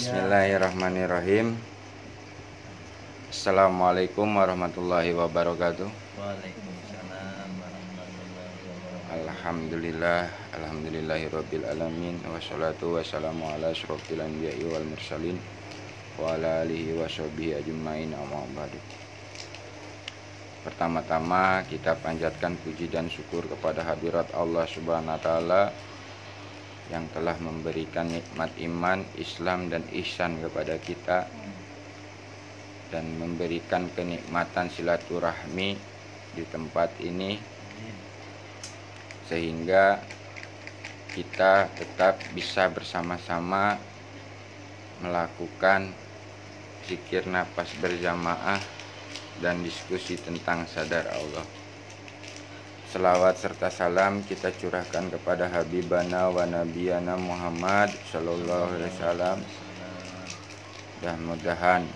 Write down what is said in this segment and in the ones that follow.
Bismillahirrahmanirrahim. Assalamualaikum warahmatullahi wabarakatuh. Waalaikumsalam warahmatullahi wabarakatuh. Alhamdulillahirabbil alamin wassalatu wassalamu ala asyrofil anbiya'i wal mursalin wa ala alihi washabihi ajmain amma ba'du. Pertama-tama kita panjatkan puji dan syukur kepada hadirat Allah Subhanahu wa taala yang telah memberikan nikmat iman, Islam dan ihsan kepada kita dan memberikan kenikmatan silaturahmi di tempat ini sehingga kita tetap bisa bersama-sama melakukan zikir nafas berjamaah dan diskusi tentang sadar Allah. Selawat serta salam kita curahkan kepada Habibana wa Nabiyana Muhammad Sallallahu Alaihi Wasallam. Mudah-mudahan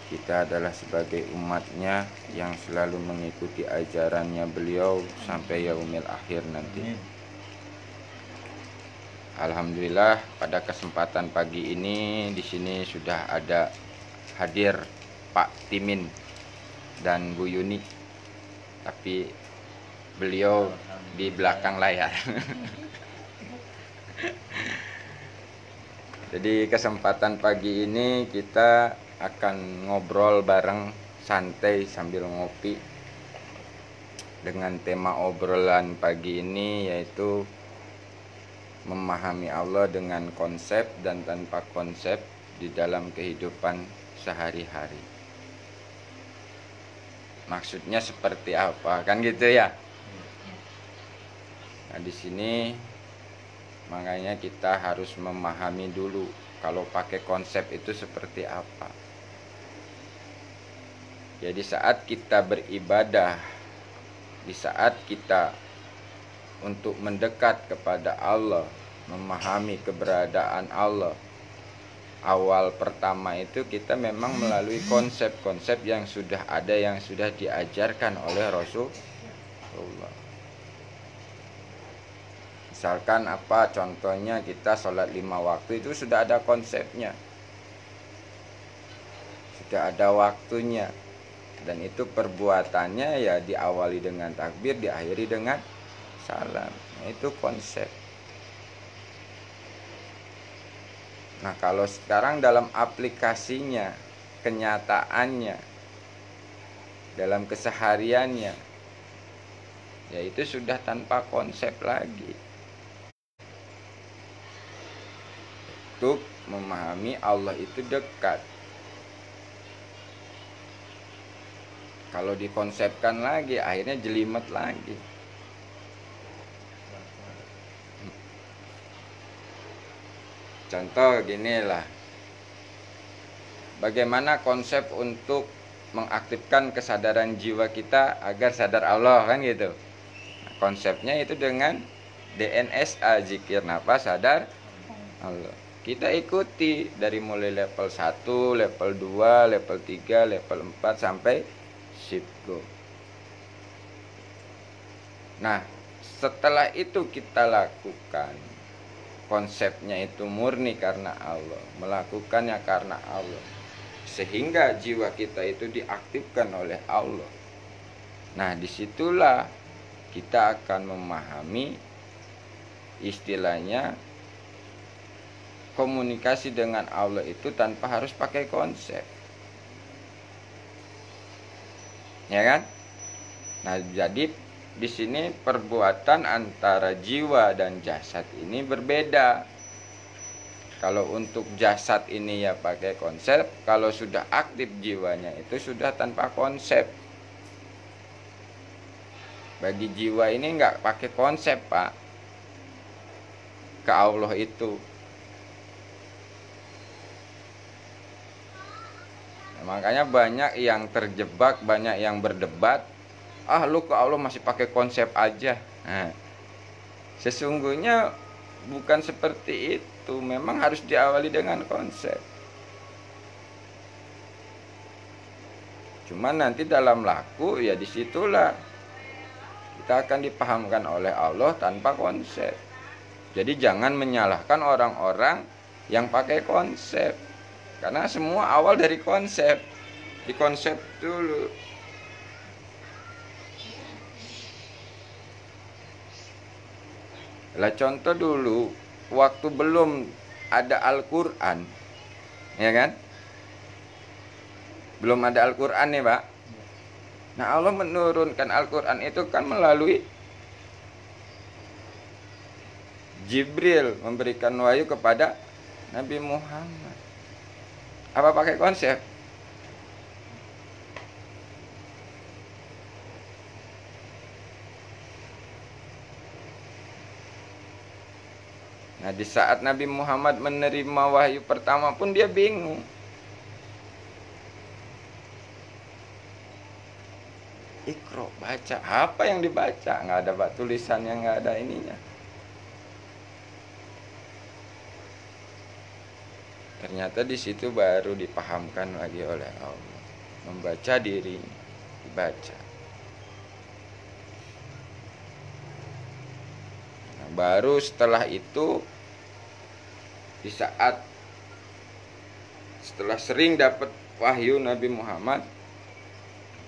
kita adalah sebagai umatnya yang selalu mengikuti ajarannya beliau sampai yaumil akhir nanti. Alhamdulillah pada kesempatan pagi ini di sini sudah ada hadir Pak Timin dan Bu Yuni, tapi beliau di belakang layar. Jadi kesempatan pagi ini kita akan ngobrol bareng santai sambil ngopi dengan tema obrolan pagi ini yaitu memahami Allah dengan konsep dan tanpa konsep di dalam kehidupan sehari-hari. Maksudnya seperti apa? Kan gitu ya. Nah, di sini makanya kita harus memahami dulu kalau pakai konsep itu seperti apa. Jadi saat kita beribadah, di saat kita untuk mendekat kepada Allah, memahami keberadaan Allah, awal pertama itu kita memang melalui konsep-konsep yang sudah ada, yang sudah diajarkan oleh Rasulullah. Misalkan apa contohnya, kita sholat 5 waktu itu sudah ada konsepnya, sudah ada waktunya, dan itu perbuatannya ya diawali dengan takbir, diakhiri dengan salam. Nah, itu konsep. Nah, kalau sekarang dalam aplikasinya, kenyataannya, dalam kesehariannya, ya itu sudah tanpa konsep lagi. Untuk memahami Allah itu dekat. Kalau dikonsepkan lagi, akhirnya jelimet lagi. Contoh ginilah, bagaimana konsep untuk mengaktifkan kesadaran jiwa kita agar sadar Allah, kan gitu. Nah, konsepnya itu dengan DNSA, zikir nafas sadar Allah. Kita ikuti dari mulai level 1, level 2, level 3, level 4 sampai sipgo. Nah, setelah itu kita lakukan, konsepnya itu murni karena Allah, melakukannya karena Allah, sehingga jiwa kita itu diaktifkan oleh Allah. Nah, disitulah kita akan memahami istilahnya komunikasi dengan Allah itu tanpa harus pakai konsep, ya kan? Nah, jadi di sini perbuatan antara jiwa dan jasad ini berbeda. Kalau untuk jasad ini ya pakai konsep, kalau sudah aktif jiwanya itu sudah tanpa konsep. Bagi jiwa ini nggak pakai konsep, Pak, ke Allah itu. Nah, makanya banyak yang terjebak, banyak yang berdebat, lu ke Allah masih pakai konsep aja. Nah, sesungguhnya bukan seperti itu. Memang harus diawali dengan konsep. Cuman nanti dalam laku ya disitulah kita akan dipahamkan oleh Allah tanpa konsep. Jadi jangan menyalahkan orang-orang yang pakai konsep. Karena semua awal dari konsep. Di konsep dulu. Lah contoh dulu, waktu belum ada Al-Quran, ya kan? Belum ada Al-Quran nih Pak. Nah Allah menurunkan Al-Quran itu kan melalui Jibril, memberikan wahyu kepada Nabi Muhammad. Apa pakai konsep? Nah di saat Nabi Muhammad menerima wahyu pertama pun dia bingung. Iqra, baca. Apa yang dibaca? Nggak ada tulisannya, nggak ada ininya. Ternyata di situ baru dipahamkan lagi oleh Allah. Membaca dirinya, dibaca. Nah, baru setelah itu, di saat setelah sering dapat wahyu Nabi Muhammad,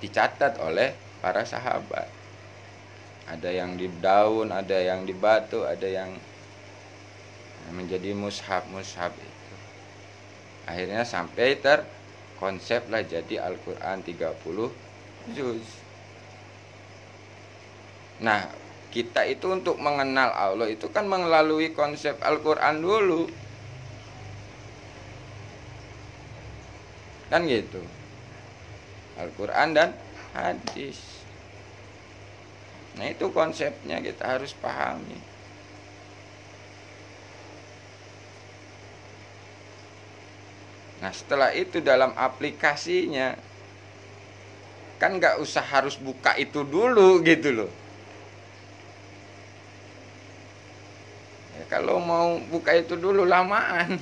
dicatat oleh para sahabat. Ada yang di daun, ada yang di batu, ada yang menjadi mushaf itu. Akhirnya sampai terkonsep lah jadi Al-Quran 30 juz. Nah, kita itu untuk mengenal Allah itu kan melalui konsep Al-Quran dulu. Kan gitu. Al-Quran dan hadis. Nah itu konsepnya kita harus pahami. Nah setelah itu dalam aplikasinya kan nggak usah harus buka itu dulu gitu loh. Ya, kalau mau buka itu dulu lamaan.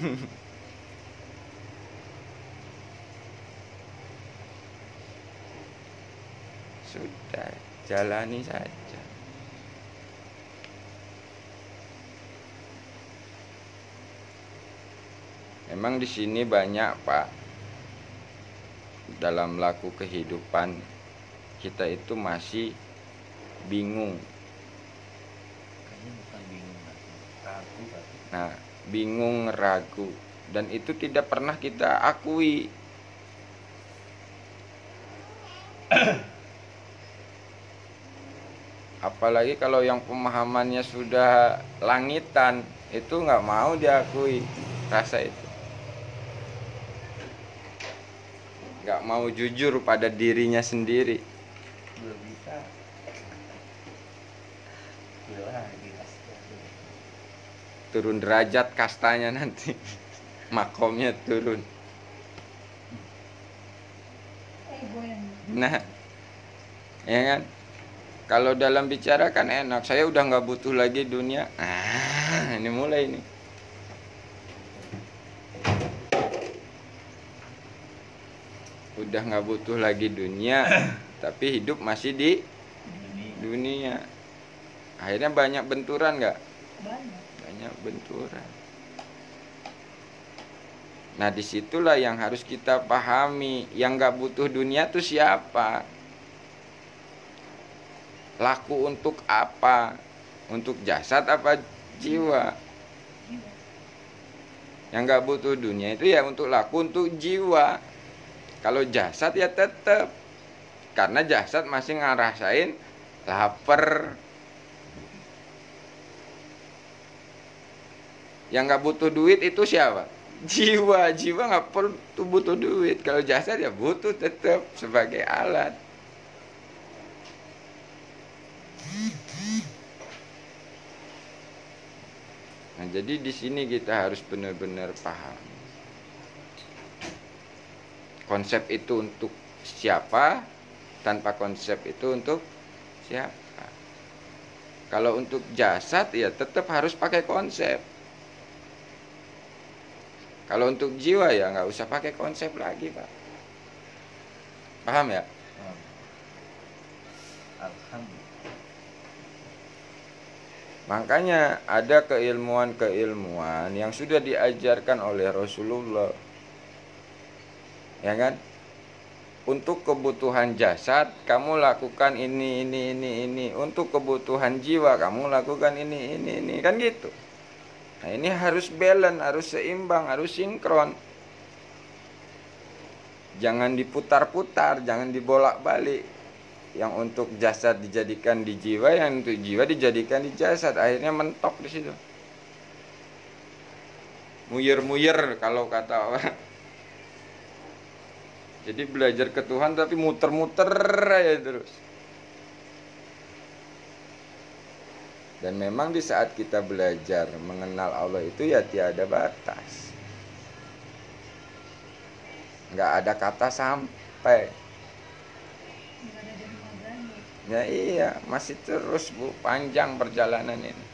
Sudah, jalani saja. Memang di sini banyak Pak, dalam laku kehidupan kita itu masih bingung. Kayaknya bukan bingung, ragu Pak. Nah, bingung, ragu, dan itu tidak pernah kita akui. Apalagi kalau yang pemahamannya sudah langitan, itu nggak mau diakui rasa itu. Nggak mau jujur pada dirinya sendiri. Belum bisa. Gila, Turun derajat kastanya nanti. Makomnya turun. Nah, ya kan? Kalau dalam bicara kan enak, saya udah nggak butuh lagi dunia. Ini mulai nih. Udah nggak butuh lagi dunia, tapi hidup masih di dunia. Akhirnya banyak benturan nggak? Banyak benturan. Nah disitulah yang harus kita pahami. Yang nggak butuh dunia tuh siapa? Laku untuk apa? Untuk jasad apa jiwa? Yang nggak butuh dunia itu ya untuk laku untuk jiwa. Kalau jasad ya tetap, karena jasad masih ngerasain lapar. Yang nggak butuh duit itu siapa? Jiwa. Jiwa nggak perlu butuh duit. Kalau jasad ya butuh tetap sebagai alat. Nah, jadi di sini kita harus benar-benar paham. Konsep itu untuk siapa, tanpa konsep itu untuk siapa. Kalau untuk jasad ya tetap harus pakai konsep. Kalau untuk jiwa ya nggak usah pakai konsep lagi Pak. Paham ya? Alhamdulillah. Makanya ada keilmuan-keilmuan yang sudah diajarkan oleh Rasulullah, ya kan? Untuk kebutuhan jasad kamu lakukan ini. Untuk kebutuhan jiwa kamu lakukan ini. Kan gitu. Nah, ini harus balance, harus seimbang, harus sinkron. Jangan diputar-putar, jangan dibolak-balik. Yang untuk jasad dijadikan di jiwa, yang untuk jiwa dijadikan di jasad. Akhirnya mentok di situ. Muyer-muyer kalau kata orang. Jadi belajar ke Tuhan tapi muter-muter aja terus. Dan memang di saat kita belajar mengenal Allah itu ya tiada batas. Nggak ada kata sampai. Ya iya, masih terus Bu, panjang perjalanan ini.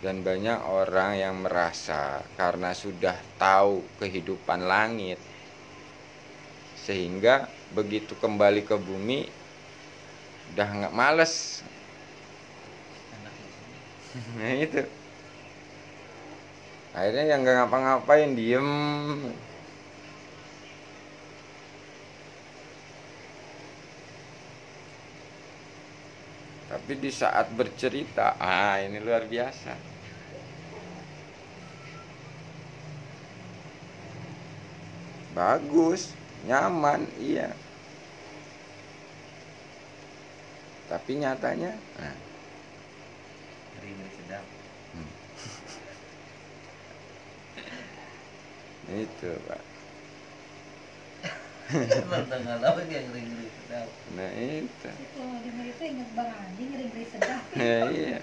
Dan banyak orang yang merasa karena sudah tahu kehidupan langit, sehingga begitu kembali ke bumi udah nggak males. Nah itu. Akhirnya yang nggak ngapa-ngapain, diem. Tapi di saat bercerita, ini luar biasa. Bagus, nyaman, iya. Tapi nyatanya, Ngeri-ngeri sedap. itu Pak. Tengah laut yang ngeri-ngeri sedap. Nah itu. Kalau dengar itu ingat Bang Andi ngeri-ngeri sedap. Ya, iya.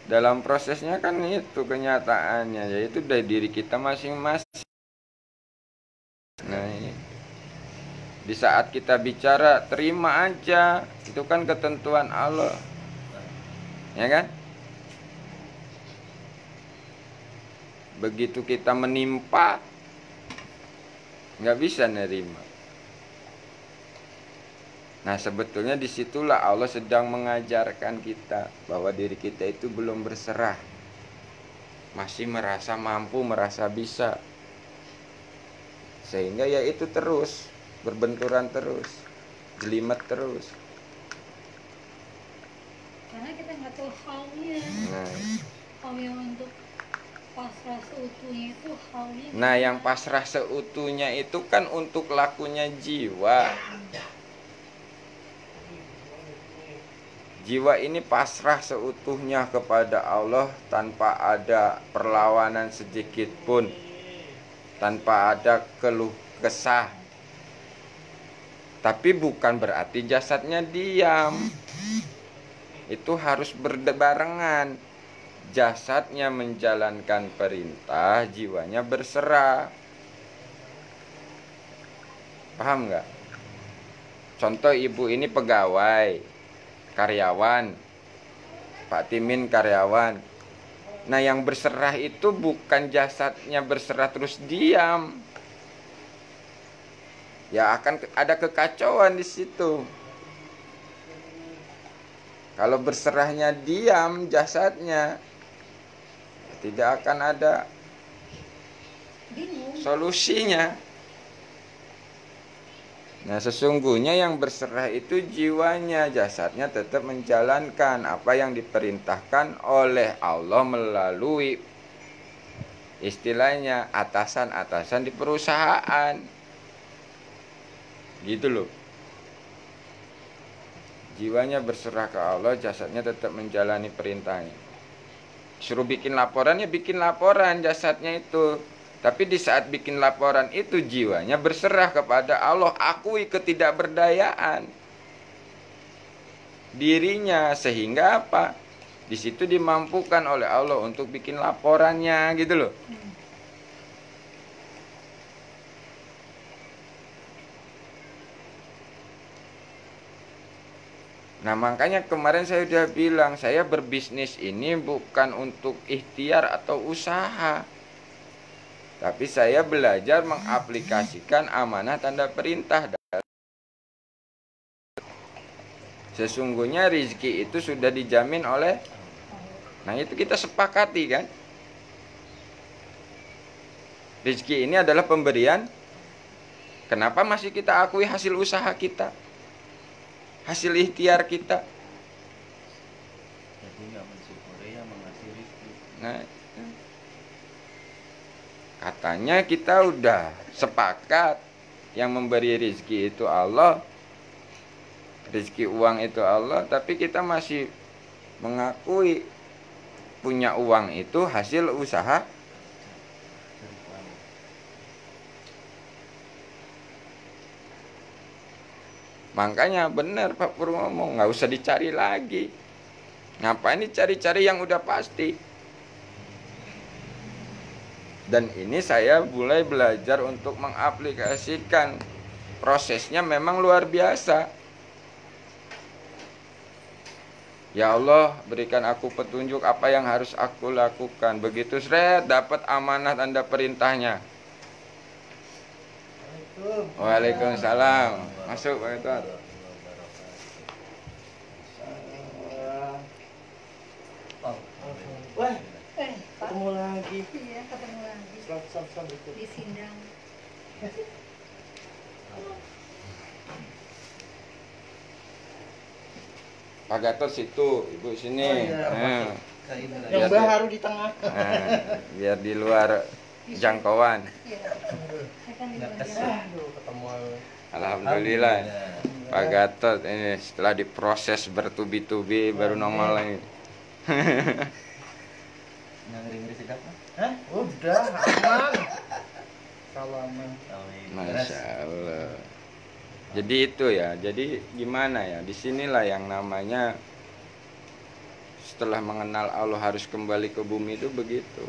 Dalam prosesnya kan itu kenyataannya, yaitu dari diri kita masing-masing. Nah, ini. Di saat kita bicara, terima aja. Itu kan ketentuan Allah. Ya kan? Begitu kita menimpa, nggak bisa nerima. Nah, sebetulnya disitulah Allah sedang mengajarkan kita bahwa diri kita itu belum berserah, masih merasa mampu, merasa bisa, sehingga ya itu terus berbenturan terus, jelimet terus. Karena kita nggak tahu halnya. Nah, Hal yang untuk pasrah seutuhnya itu halnya. nah yang pasrah seutuhnya itu kan untuk lakunya jiwa. Jiwa ini pasrah seutuhnya kepada Allah tanpa ada perlawanan sedikit pun, tanpa ada keluh kesah. Tapi bukan berarti jasadnya diam. Itu harus berbarengan. Jasadnya menjalankan perintah, jiwanya berserah. Paham nggak? Contoh ibu ini pegawai, karyawan, Pak Timin karyawan. Nah yang berserah itu bukan jasadnya berserah terus diam. Ya akan ada kekacauan di situ. Kalau berserahnya diam jasadnya, tidak akan ada solusinya. Nah sesungguhnya yang berserah itu jiwanya, jasadnya tetap menjalankan apa yang diperintahkan oleh Allah melalui istilahnya atasan-atasan di perusahaan. Gitu loh. Jiwanya berserah ke Allah, jasadnya tetap menjalani perintahnya. Suruh bikin laporan, ya bikin laporan jasadnya itu. Tapi di saat bikin laporan itu jiwanya berserah kepada Allah, akui ketidakberdayaan dirinya, sehingga apa? Di situ dimampukan oleh Allah untuk bikin laporannya, gitu loh. Nah makanya kemarin saya sudah bilang, saya berbisnis ini bukan untuk ikhtiar atau usaha, tapi saya belajar mengaplikasikan amanah tanda perintah. Sesungguhnya rizki itu sudah dijamin oleh, nah itu kita sepakati kan. Rizki ini adalah pemberian. Kenapa masih kita akui hasil usaha kita, hasil ikhtiar kita? Jadi nggak mensyukuri yang mengasih rezeki. Nah, katanya kita udah sepakat yang memberi rizki itu Allah, rizki uang itu Allah, tapi kita masih mengakui punya uang itu hasil usaha. Makanya benar Pak Pur ngomong, nggak usah dicari lagi. Ngapain dicari-cari yang udah pasti? Dan ini saya mulai belajar untuk mengaplikasikan. Prosesnya memang luar biasa. Ya Allah, berikan aku petunjuk apa yang harus aku lakukan. Begitu seret dapat amanah tanda perintahnya. Waalaikumsalam. Masuk Pak Ketua. Wah, Pak. ketemu lagi. Iya, ketemu lagi Selamat di Sindang. Pak Gatot situ, Ibu sini. Oh, iya. Nah, Kayak ini lah. Yang Biar baru di tengah. biar di luar jangkauan. Iya. Saya kan di Nggak bagian. kesel. Aduh, ketemu. Alhamdulillah. Pak Gatot ini setelah diproses bertubi-tubi baru nongol lagi. Yang ngeri-ngeri sedap mah. Hah? Udah, aman. Salaman. Masya Allah. Jadi itu ya. Jadi gimana ya? Disinilah yang namanya setelah mengenal Allah harus kembali ke bumi itu begitu.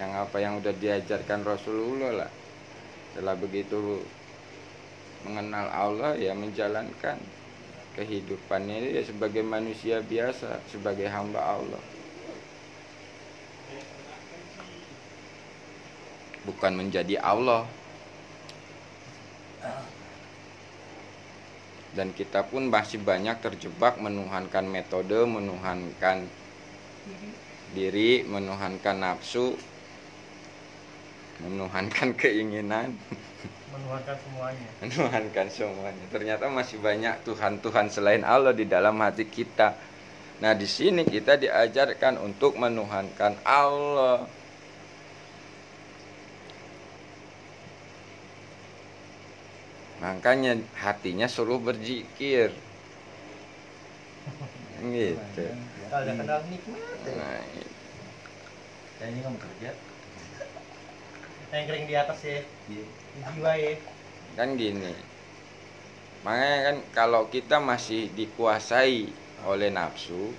Yang apa yang udah diajarkan Rasulullah lah. Setelah begitu mengenal Allah ya menjalankan kehidupannya ya sebagai manusia biasa, sebagai hamba Allah. Bukan menjadi Allah. Dan kita pun masih banyak terjebak menuhankan metode, menuhankan diri, menuhankan nafsu, menuhankan keinginan, Menuhankan semuanya. menuhankan semuanya. Ternyata masih banyak Tuhan-Tuhan selain Allah di dalam hati kita. Nah, di sini kita diajarkan untuk menuhankan Allah. Makanya hatinya suruh berzikir. Gitu. Kalau udah kenal nikmat. Nah, gitu. Saya ini nggak bekerja. Yang kering di atas ya. Iya. Di jiwa ya. Kan gini. Makanya kan kalau kita masih dikuasai oleh nafsu,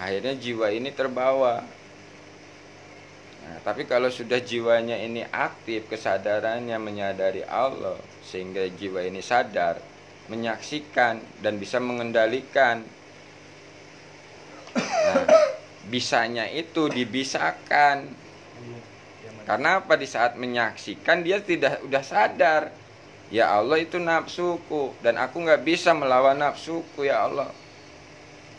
akhirnya jiwa ini terbawa. Nah, tapi kalau sudah jiwanya ini aktif, kesadarannya menyadari Allah, sehingga jiwa ini sadar, menyaksikan dan bisa mengendalikan. Nah, bisanya itu dibisakan. Karena apa? Di saat menyaksikan dia udah sadar. Ya Allah, itu nafsuku dan aku nggak bisa melawan nafsuku, ya Allah.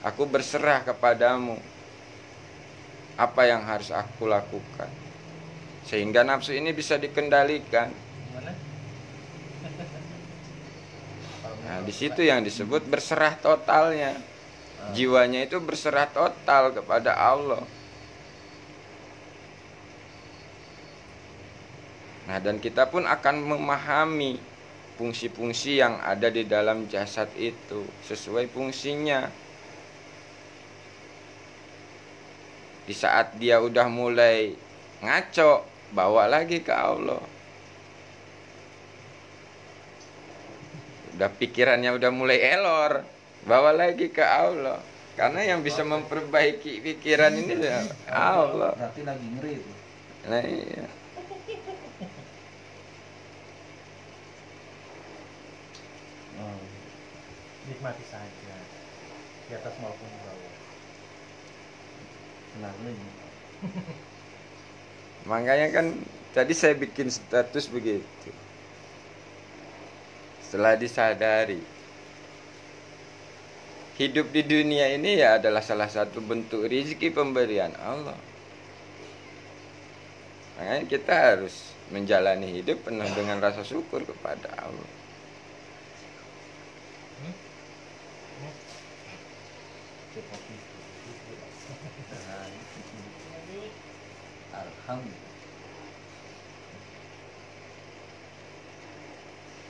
Aku berserah kepadamu. Apa yang harus aku lakukan sehingga nafsu ini bisa dikendalikan. Gimana? Nah, di situ yang disebut berserah totalnya. Jiwanya itu berserah total kepada Allah. Nah, dan kita pun akan memahami fungsi-fungsi yang ada di dalam jasad itu sesuai fungsinya. Di saat dia udah mulai ngaco, bawa lagi ke Allah. Udah pikirannya udah mulai elor, bawa lagi ke Allah. Karena yang bisa memperbaiki pikiran ini ya Allah. Berarti lagi ngeri itu. Nah, iya. Oh. Nikmati saja. Di atas maupun di bawah. Selalu ini. Makanya kan tadi saya bikin status begitu. Setelah disadari hidup di dunia ini ya adalah salah satu bentuk rezeki pemberian Allah. Makanya kita harus menjalani hidup penuh dengan rasa syukur kepada Allah. Alhamdulillah.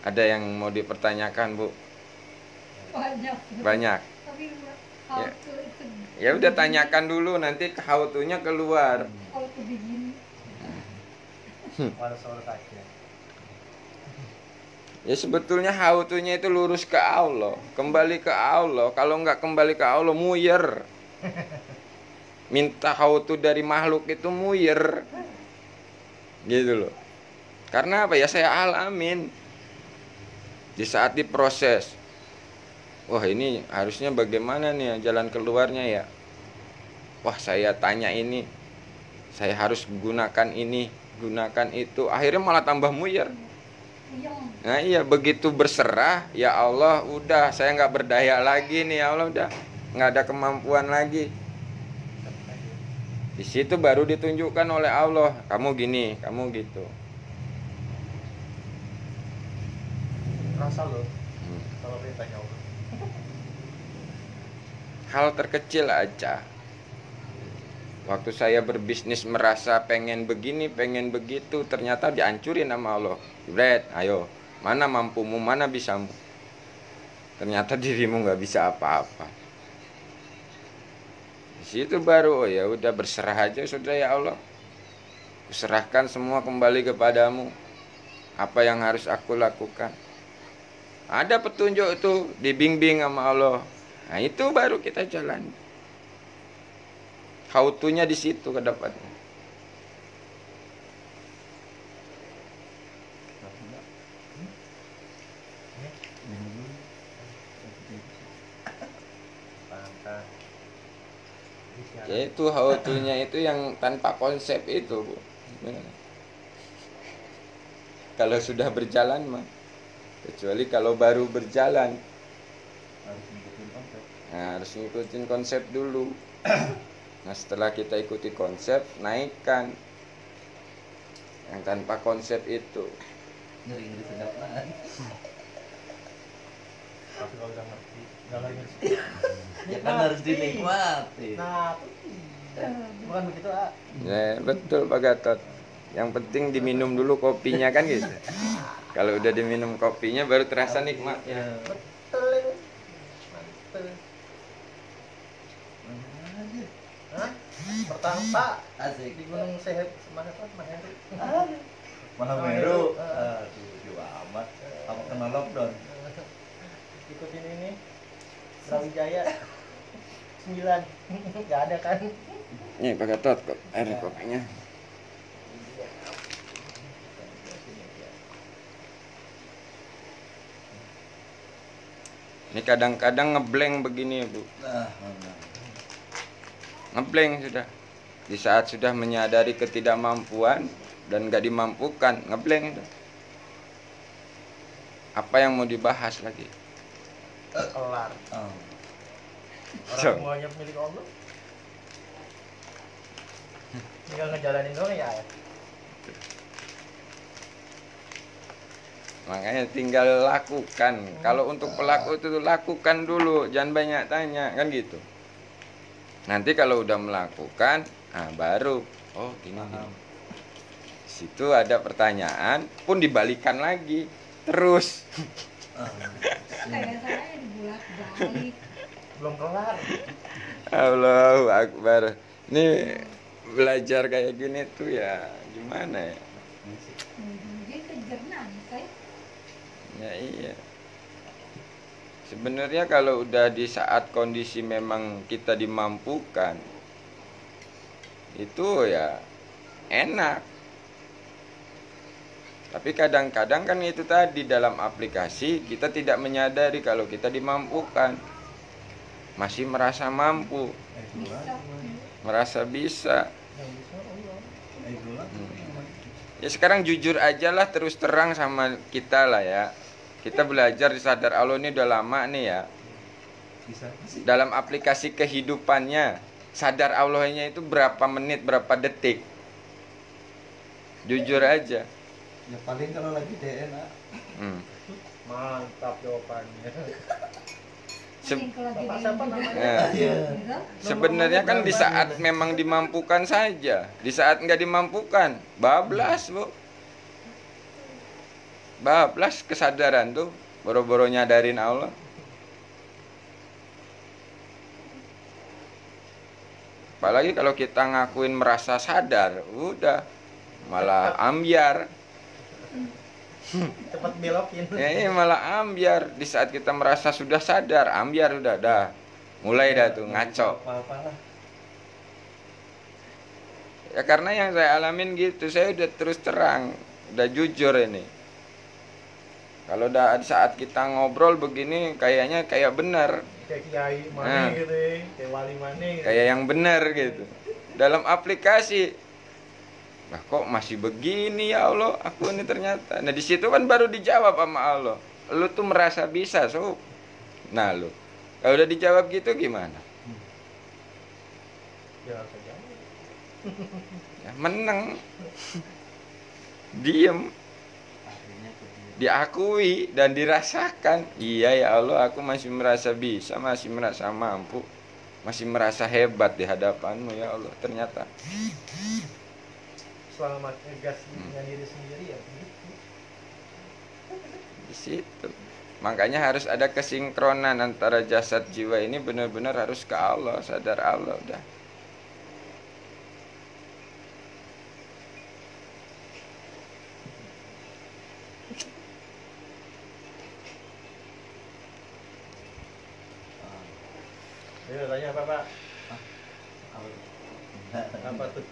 Ada yang mau dipertanyakan, Bu? Banyak. Banyak. Tapi Ya. how to itu Ya udah tanyakan dulu, nanti how to-nya keluar. how to begin. Walau soal saja. Ya sebetulnya how to-nya itu lurus ke Allah, kembali ke Allah. Kalau nggak kembali ke Allah, muyer. Minta how to dari makhluk itu muyer. Gitu loh. Karena apa ya, saya alamin. Di saat diproses, wah ini harusnya bagaimana nih jalan keluarnya ya. Wah saya tanya ini, saya harus gunakan ini, gunakan itu. Akhirnya malah tambah muyer. Puyeng. Nah iya, begitu berserah, ya Allah udah saya nggak berdaya lagi nih, ya Allah udah nggak ada kemampuan lagi. Di situ baru ditunjukkan oleh Allah, kamu gini, kamu gitu. Rasa lo kalau perintahnya Allah. Hal terkecil aja. Waktu saya berbisnis merasa pengen begini, pengen begitu, ternyata dihancurin sama Allah. Jebret, ayo, mana mampumu, mana bisamu. Ternyata dirimu nggak bisa apa-apa. Di situ baru, oh ya udah berserah aja sudah ya Allah. Kuserahkan semua kembali kepadamu. Apa yang harus aku lakukan? Ada petunjuk itu, dibimbing sama Allah. Nah itu baru kita jalan. How to-nya di situ ke depannya. Pangkat. Yaitu how to-nya itu yang tanpa konsep itu, Bu. Benar. Kalau sudah berjalan mah, kecuali kalau baru berjalan, Harus ngikutin konsep. nah, harus ngikutin konsep dulu. Nah setelah kita ikuti konsep, naikkan yang tanpa konsep itu. Ngeri-ngeri sedap banget. Tapi kalau udah ngerti, nggak lagi ngerti. Ya kan harus dinikmati. Nah, bukan begitu ah. Ya, betul Pak Gatot. Yang penting diminum dulu kopinya kan gitu. Kalau udah diminum kopinya baru terasa nikmatnya. Ya. Betul ya. Mantap. Mana aja. Hah? Pertama Asik. di Gunung Sehat mana tuh? Maheru. Mahameru. Aduh, jauh amat. Apa kena lockdown? Ikutin ini. Brawijaya 9. Nggak ada kan? Nih Pak Gatot, air kopinya. Ini kadang-kadang ngeblank begini Bu. Nah, mana? Ngeblank sudah. Di saat sudah menyadari ketidakmampuan dan gak dimampukan, ngeblank sudah. Apa yang mau dibahas lagi? Kelar. Oh. Orang So. semuanya milik Allah. Tinggal ngejalanin doang ya. Makanya tinggal lakukan. Kalau untuk pelaku itu lakukan dulu, jangan banyak tanya, kan gitu. Nanti kalau udah melakukan, nah baru oh gini. Paham. Situ ada pertanyaan, pun dibalikan lagi terus. Kayak saya dibolak balik. Belum kelar. Allahu Akbar. Ini belajar kayak gini tuh ya gimana ya? Dia kejar nanti. Ya iya. Sebenarnya kalau udah di saat kondisi memang kita dimampukan, itu ya enak. Tapi kadang-kadang kan itu tadi dalam aplikasi kita tidak menyadari kalau kita dimampukan. Masih merasa mampu, Bisa. merasa bisa. Yang bisa Allah. Ya sekarang jujur aja lah, terus terang sama kita lah ya. Kita belajar di sadar Allah ini udah lama nih ya. Bisa sih. dalam aplikasi kehidupannya, sadar Allahnya itu berapa menit, berapa detik? Jujur aja. Ya paling kalau lagi DNA. Hmm. Mantap jawabannya. Se- Mungkin kalau Bapak jadi siapa namanya? Ya. Iya. gitu. Sebenarnya kan di saat memang dimampukan saja, di saat nggak dimampukan, bablas bu, bablas kesadaran tuh, boro-boro nyadarin Allah. Apalagi kalau kita ngakuin merasa sadar, udah malah ambiar. Cepat belokin. Ya, ini malah ambiar. Di saat kita merasa sudah sadar, ambiar udah dah. Mulai dah tuh ngaco. Apa-apa lah. Ya karena yang saya alamin gitu, saya udah terus terang, udah jujur ini. Kalau udah saat kita ngobrol begini, kayaknya kayak benar, Kayak kiai mana Nah. gitu ya. Kayak wali mana gitu. kayak yang benar gitu. Dalam aplikasi, nah kok masih begini ya Allah, aku ini ternyata. Nah di situ kan baru dijawab sama Allah. Lu tuh merasa bisa, so. Nah lu, kalau udah dijawab gitu gimana? Ya harus jawab. Ya, menang, diem, Akhirnya ke dia. diakui dan dirasakan. Iya ya Allah, aku masih merasa bisa, masih merasa mampu, masih merasa hebat di hadapanmu ya Allah. Ternyata Selama ngegas dengan diri sendiri ya begitu. di situ. Makanya harus ada kesinkronan antara jasad jiwa ini, benar-benar harus ke Allah, sadar Allah udah. Ayo tanya apa Pak? Apa? Apa tuh?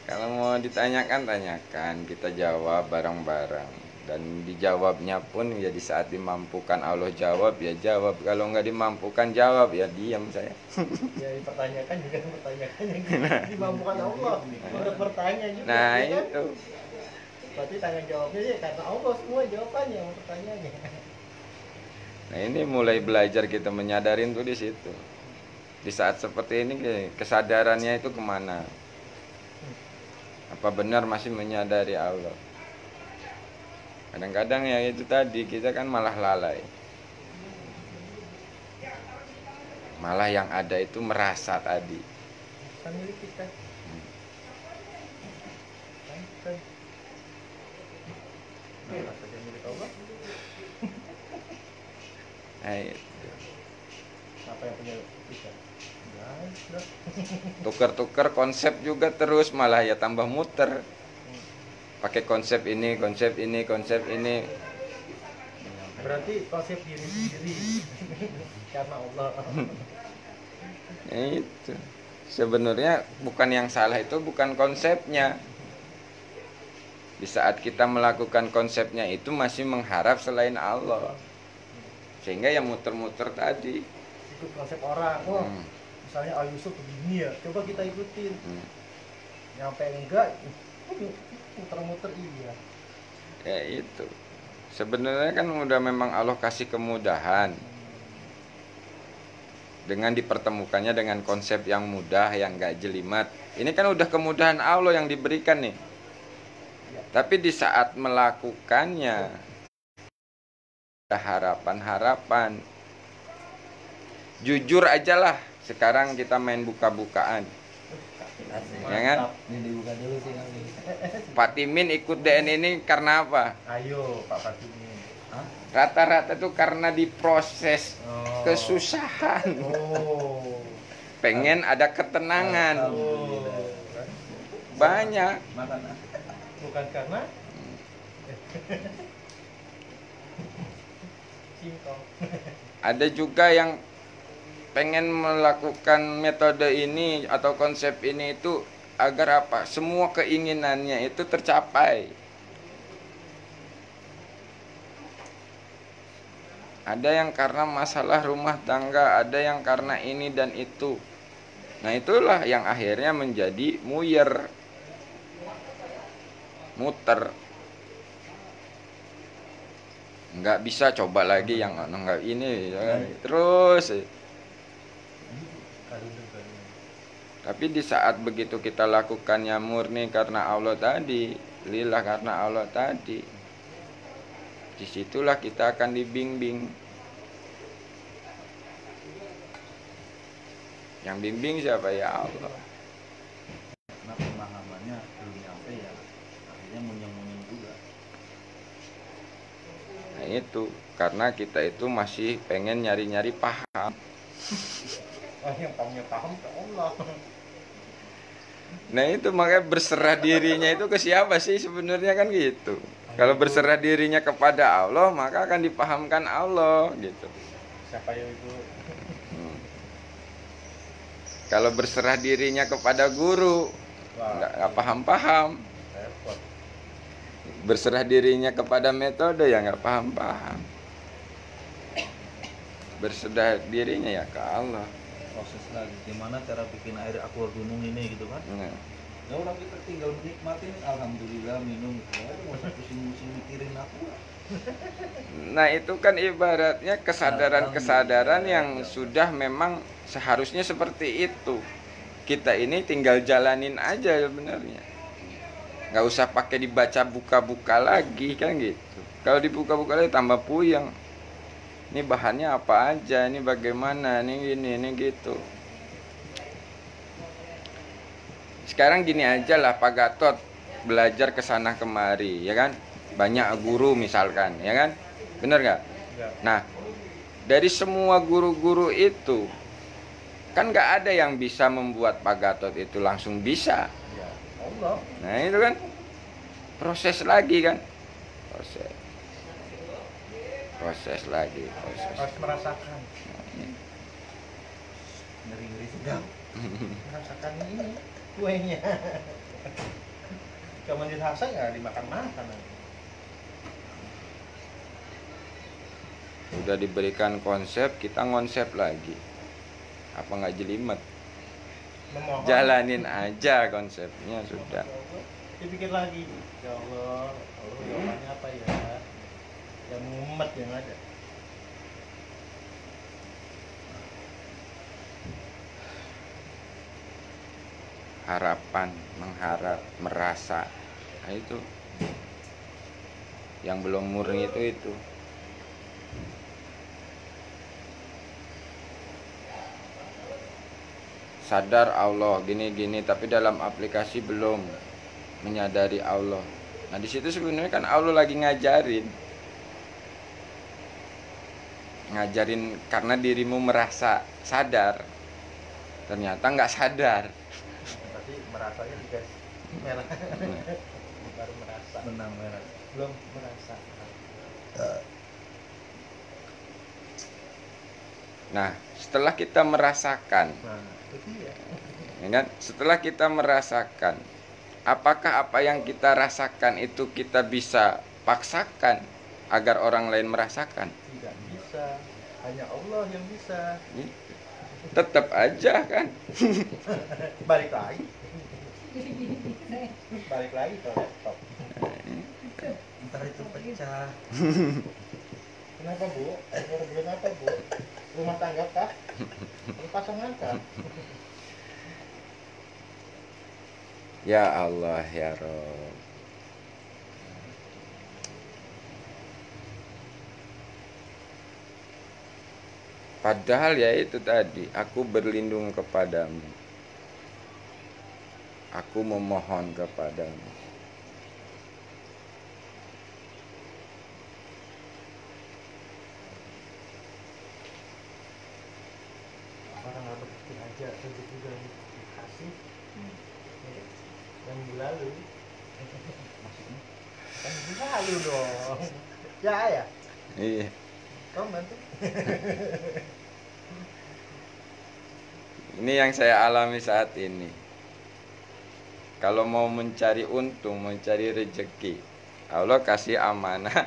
Kalau mau ditanyakan, tanyakan, kita jawab bareng-bareng. Dan dijawabnya pun ya di saat dimampukan Allah jawab, ya jawab. Kalau nggak dimampukan jawab, ya diam saya. Ya dipertanyakan juga mempertanyakan yang dimampukan Allah untuk bertanya juga. Nah ya kan? itu. Berarti tanggung jawabnya ya karena Allah semua jawabannya untuk pertanyaannya. Nah ini mulai belajar kita menyadarin tuh di situ. Di saat seperti ini kesadarannya itu kemana? Apa benar masih menyadari Allah? Kadang-kadang ya itu tadi, kita kan malah lalai. Malah yang ada itu merasa tadi. Kan milik kita. Kan. Nah, saja milik Allah. Nah, itu. Apa yang punya kita? Enggak. Tuker-tuker konsep juga terus, malah ya tambah muter. Pakai konsep ini, konsep ini, konsep ini. Berarti konsep diri sendiri karena Allah. Itu. Sebenarnya bukan yang salah itu bukan konsepnya. Di saat kita melakukan konsepnya itu masih mengharap selain Allah. Sehingga yang muter-muter tadi. Ikut konsep orang. Wah, Hmm. misalnya Yusuf begini ya, coba kita ikutin. Hmm. Nyampe enggak, muter-muter iya. Ya itu. Sebenarnya kan udah memang Allah kasih kemudahan. Dengan dipertemukannya dengan konsep yang mudah, yang gak jelimat. Ini kan udah kemudahan Allah yang diberikan nih. Tapi di saat melakukannya, ada harapan-harapan. Jujur aja lah, sekarang kita main buka-bukaan. Ya kan? Ini dibuka dulu sih kami. Pak Timin ikut DN ini karena apa? Ayo Pak Fatimi. Hah? Rata-rata tuh karena diproses Oh. kesusahan. Oh. Pengen ada ketenangan. Oh. Banyak. Makan ah. Bukan karena singkong. Ada juga yang pengen melakukan metode ini atau konsep ini itu agar apa? Semua keinginannya itu tercapai. Ada yang karena masalah rumah tangga, ada yang karena ini dan itu. Nah itulah yang akhirnya menjadi muyer, muter. nggak bisa, coba lagi yang nggak ini ya kan? Terus. Tapi di saat begitu kita lakukannya murni karena Allah tadi, lillah karena Allah tadi, disitulah kita akan dibimbing. Yang bimbing siapa? Ya Allah. Karena pemahamannya belum nyampe ya, akhirnya munyeng-munyeng juga. Nah itu, karena kita itu masih pengen nyari-nyari paham. Yang paham ke Allah. Nah itu makanya berserah dirinya itu ke siapa sih sebenarnya kan gitu. Kalau berserah dirinya kepada Allah maka akan dipahamkan Allah gitu. Siapa yang itu? Kalau berserah dirinya kepada guru nggak paham-paham. Repot. Berserah dirinya kepada metode ya nggak paham-paham. Berserah dirinya ya ke Allah. Proses lagi gimana cara bikin air aqua gunung ini gitu kan. Nah, Ya orang kita tinggal menikmatin, alhamdulillah minum gitu aja, nggak usah pusing-pusing mikirin aqua. nah itu kan ibaratnya kesadaran-kesadaran yang sudah memang seharusnya seperti itu. Kita ini tinggal jalanin aja sebenarnya. Nggak usah pakai dibaca buka-buka lagi kan gitu. Kalau dibuka-buka lagi tambah puyeng. Ini bahannya apa aja, ini bagaimana, ini gini, ini gitu. Sekarang gini aja lah, Pak Gatot belajar ke sana kemari, ya kan? Banyak guru misalkan, ya kan? Bener nggak? Ya. Nah, dari semua guru-guru itu, kan nggak ada yang bisa membuat Pak Gatot itu langsung bisa. Ya. Allah. Nah itu kan proses lagi kan, proses lagi, proses. Harus merasakan. Ngeri-ngeri sedap. Merasakan ini kuenya. Kalau dirasa ya dimakan-makan. Udah diberikan konsep, kita ngonsep lagi. Apa nggak jelimet? Memohon. Jalanin aja konsepnya sudah. Dipikir lagi. Ya Allah, Allah jawabannya apa ya? Yang mumet yang ada. Harapan, mengharap, merasa. Nah itu. Yang belum murni itu. Sadar Allah gini-gini tapi dalam aplikasi belum menyadari Allah. Nah di situ sebenarnya kan Allah lagi ngajarin karena dirimu merasa sadar, ternyata nggak sadar. Tapi merasanya dikasih merah. Baru merasa. Benang merah. Belum merasa. Nah setelah kita merasakan, Nah, itu dia. ya kan? Setelah kita merasakan, apakah apa yang kita rasakan itu kita bisa paksakan agar orang lain merasakan? Tidak bisa. Hanya Allah yang bisa. Tetap aja kan. Balik lagi. Balik lagi ke laptop. Ntar itu pecah. Kenapa Bu? Problem apa Bu? Rumah tangga kah? Pasangan kah? Ya Allah ya Rob. Padahal ya itu tadi, aku berlindung kepadamu. Aku memohon kepadamu. Orang nggak berpikir aja, rezeki udah dikasih. Yang minggu lalu. Maksudnya? Kan minggu lalu dong. Ya. Iya. Kamu bantu. Ini yang saya alami saat ini. Kalau mau mencari untung, mencari rezeki, Allah kasih amanah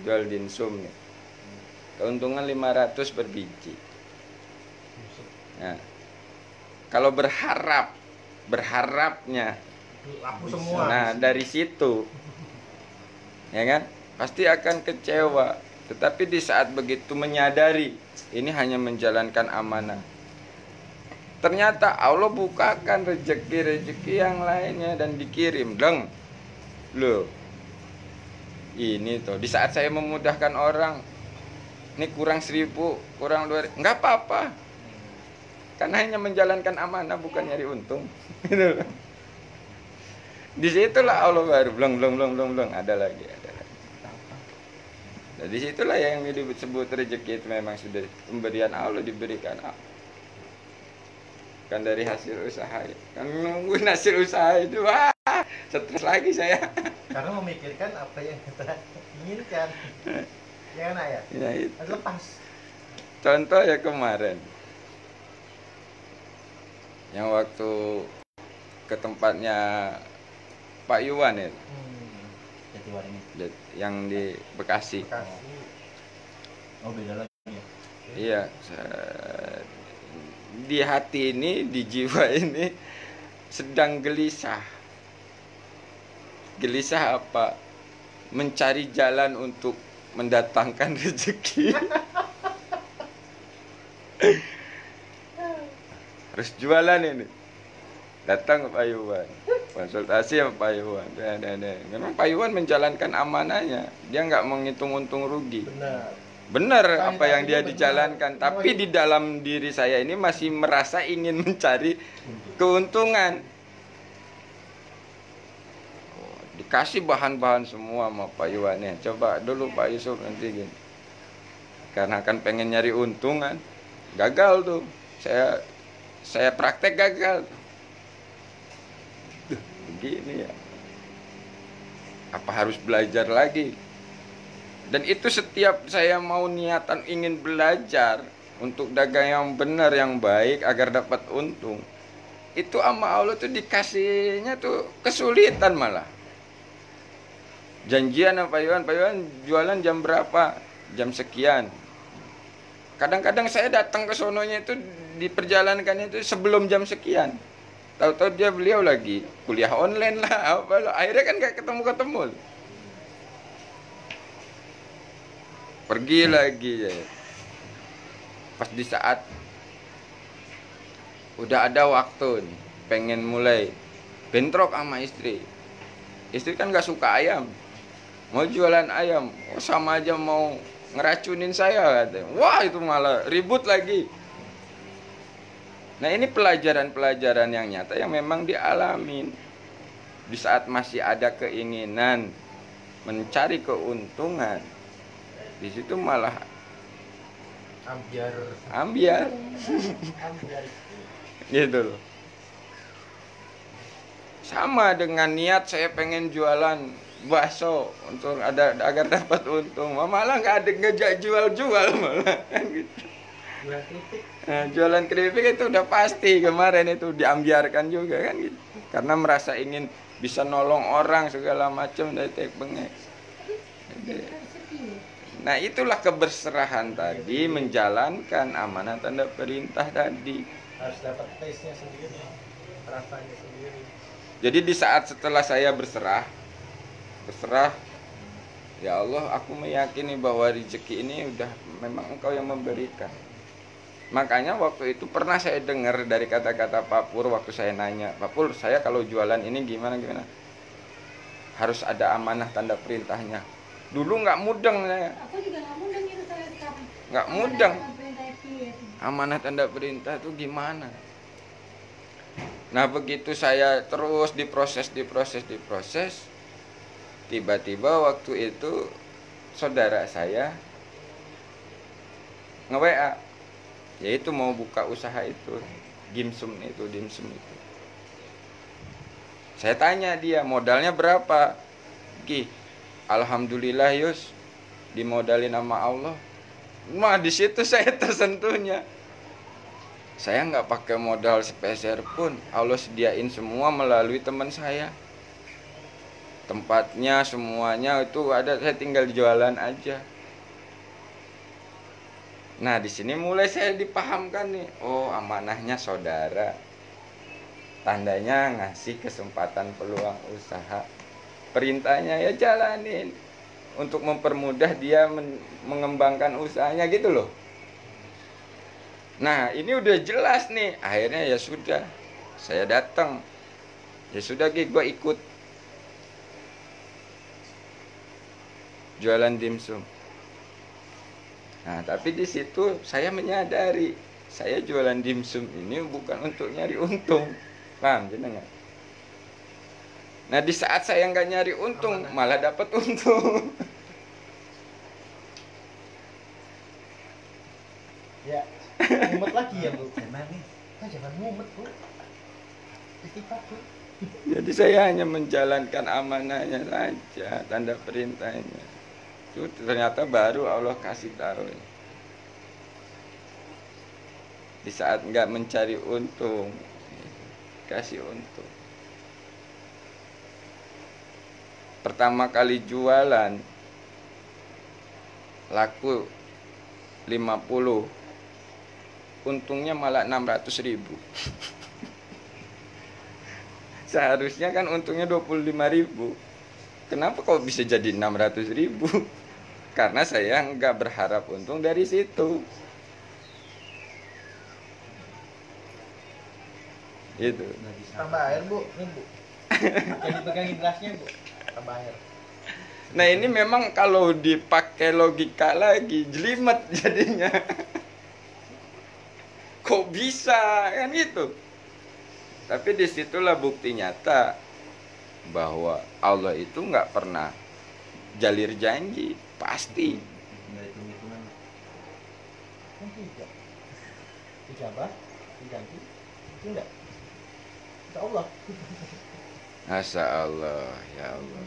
jual dinsum nih. Keuntungan 500 per biji. Nah, kalau berharapnya, Laku semua. nah dari situ, ya kan? pasti akan kecewa. Tetapi di saat begitu menyadari ini hanya menjalankan amanah, ternyata Allah bukakan rezeki-rezeki yang lainnya dan dikirim. Deng, loh, ini tuh di saat saya memudahkan orang, ini kurang 1.000, kurang 2.000, nggak apa-apa, karena hanya menjalankan amanah bukan nyari untung. Gitu. Disitulah Allah baru blong ada lagi. Nah, disitulah yang disebut rezeki itu memang sudah pemberian Allah, diberikan Allah. Kan dari hasil usaha, kan nungguin hasil usaha itu, wah, stres lagi saya. Karena memikirkan apa yang kita inginkan. Ya kan ayah? Ya, itu. Lepas. Contoh ya kemarin, yang waktu ke tempatnya Pak Yuwan itu, Jatiwaringin. yang di Bekasi. Bekasi. Oh, beda lagi ya. Iya, di hati ini, di jiwa ini sedang gelisah. Gelisah apa? Mencari jalan untuk mendatangkan rezeki. Harus jualan ini. Datang ke Pak Yuwan, konsultasi sama Pak Yuwan. Memang Pak Yuwan menjalankan amanahnya. Dia nggak menghitung untung rugi. Benar apa yang dia dijalankan. Tapi di dalam diri saya ini masih merasa ingin mencari keuntungan. Dikasih bahan-bahan semua sama Pak Yuwannya. Coba dulu Pak Yusuf nanti gini. Karena kan pengen nyari untungan. Gagal tuh. Saya praktek gagal. Begini ya. Apa harus belajar lagi? Dan itu setiap saya mau niatan ingin belajar untuk dagang yang benar, yang baik agar dapat untung, itu sama Allah tuh dikasihnya tuh kesulitan malah. Janjian sama Pak Yuwan jualan jam berapa? Jam sekian. Kadang-kadang saya datang ke sononya itu diperjalankan itu sebelum jam sekian. Tahu-tahu beliau lagi kuliah online lah, apa lah. Akhirnya kan gak ketemu. Pergi lagi ya. Pas di saat udah ada waktu nih, pengen mulai bentrok sama istri. Istri kan gak suka ayam, mau jualan ayam. Oh, sama aja mau ngeracunin saya katanya. Wah, itu malah ribut lagi. Nah, ini pelajaran-pelajaran yang nyata yang memang dialamin. Di saat masih ada keinginan mencari keuntungan, di situ malah ambiar. Gitu loh. Sama dengan niat saya pengen jualan bakso untuk agar dapat untung, malah nggak ada ngejak jual malah kan gitu. Nah, jualan keripik itu udah pasti kemarin itu diambiarkan juga kan gitu. Karena merasa ingin bisa nolong orang segala macam dari bengek. Nah, itulah keberserahan tadi, menjalankan amanah tanda perintah tadi. Harus dapat taste-nya sendiri, rasanya sendiri. Jadi di saat setelah saya berserah, ya Allah, aku meyakini bahwa rezeki ini udah memang Engkau yang memberikan. Makanya waktu itu pernah saya dengar dari kata-kata Pak Pur waktu saya nanya, Pak Pur, saya kalau jualan ini gimana? Harus ada amanah tanda perintahnya. Dulu nggak mudeng saya. Aku juga nggak mudeng itu saya sekarang. Nggak mudeng. Perintah. Amanah tanda perintah itu gimana? Nah, begitu saya terus diproses, tiba-tiba waktu itu saudara saya nge-WA, yaitu mau buka usaha itu, dimsum itu. Saya tanya dia, modalnya berapa? Ki, alhamdulillah Yus, dimodalin sama Allah. Nah, di situ saya tersentuhnya. Saya nggak pakai modal sepeser pun, Allah sediain semua melalui teman saya. Tempatnya semuanya itu ada, saya tinggal jualan aja. Nah, di sini mulai saya dipahamkan nih, oh amanahnya saudara. Tandanya ngasih kesempatan peluang usaha. Perintahnya ya jalanin. untuk mempermudah dia mengembangkan usahanya gitu loh. Nah, ini udah jelas nih. Akhirnya ya sudah, saya datang. Ya sudah, gue ikut jualan dimsum. Nah, tapi di situ saya menyadari, saya jualan dimsum ini bukan untuk nyari untung. Paham jenengan? Nah, di saat saya nggak nyari untung, malah dapat untung. Ya, mumet lagi ya Bu. Jangan nih. Jangan mumet Bu. Istighfar Bu. Jadi saya hanya menjalankan amanahnya saja, tanda perintahnya. Itu ternyata baru Allah kasih tahu. Di saat nggak mencari untung, kasih untung. Pertama kali jualan laku 50, untungnya malah 600.000. Seharusnya kan untungnya 25.000. Kenapa kok bisa jadi 600.000? Karena saya nggak berharap untung dari situ. Itu. Tambah air Bu, nih Bu. Jadi pegangin gelasnya Bu. Tambah air. Nah, ini memang kalau dipakai logika lagi jelimet jadinya. Kok bisa kan gitu? Tapi disitulah bukti nyata bahwa Allah itu nggak pernah jalir janji, pasti. Nggak hitung-hitungan. Kan tidak. Dijabah, diganti. Itu enggak. Insya Allah. Masya Allah, ya Allah.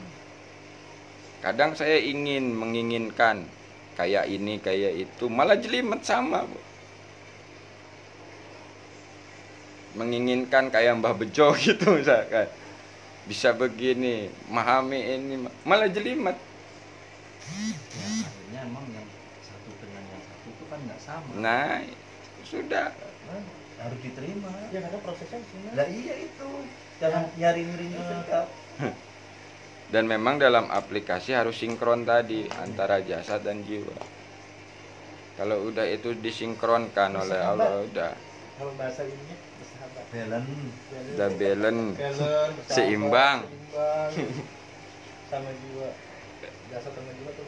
Kadang saya menginginkan kayak ini, kayak itu, malah jelimet sama, Bu. Menginginkan kayak Mbah Bejo gitu misalkan, bisa begini, memahami ini, malah jelimet. Ya, akhirnya emang yang satu dengan yang satu itu kan nggak sama. Nah, sudah. Harus diterima. Ya karena prosesnya sini. Lah iya itu. Jangan nyari-nyari tetap. Dan memang dalam aplikasi harus sinkron tadi antara jasad dan jiwa. Kalau udah itu disinkronkan oleh Allah, udah Kalau bahasa ininya bersahabat. Balance. udah balance, Balance, bersahabat, seimbang. Sama jiwa. Jasa sama jiwa tuh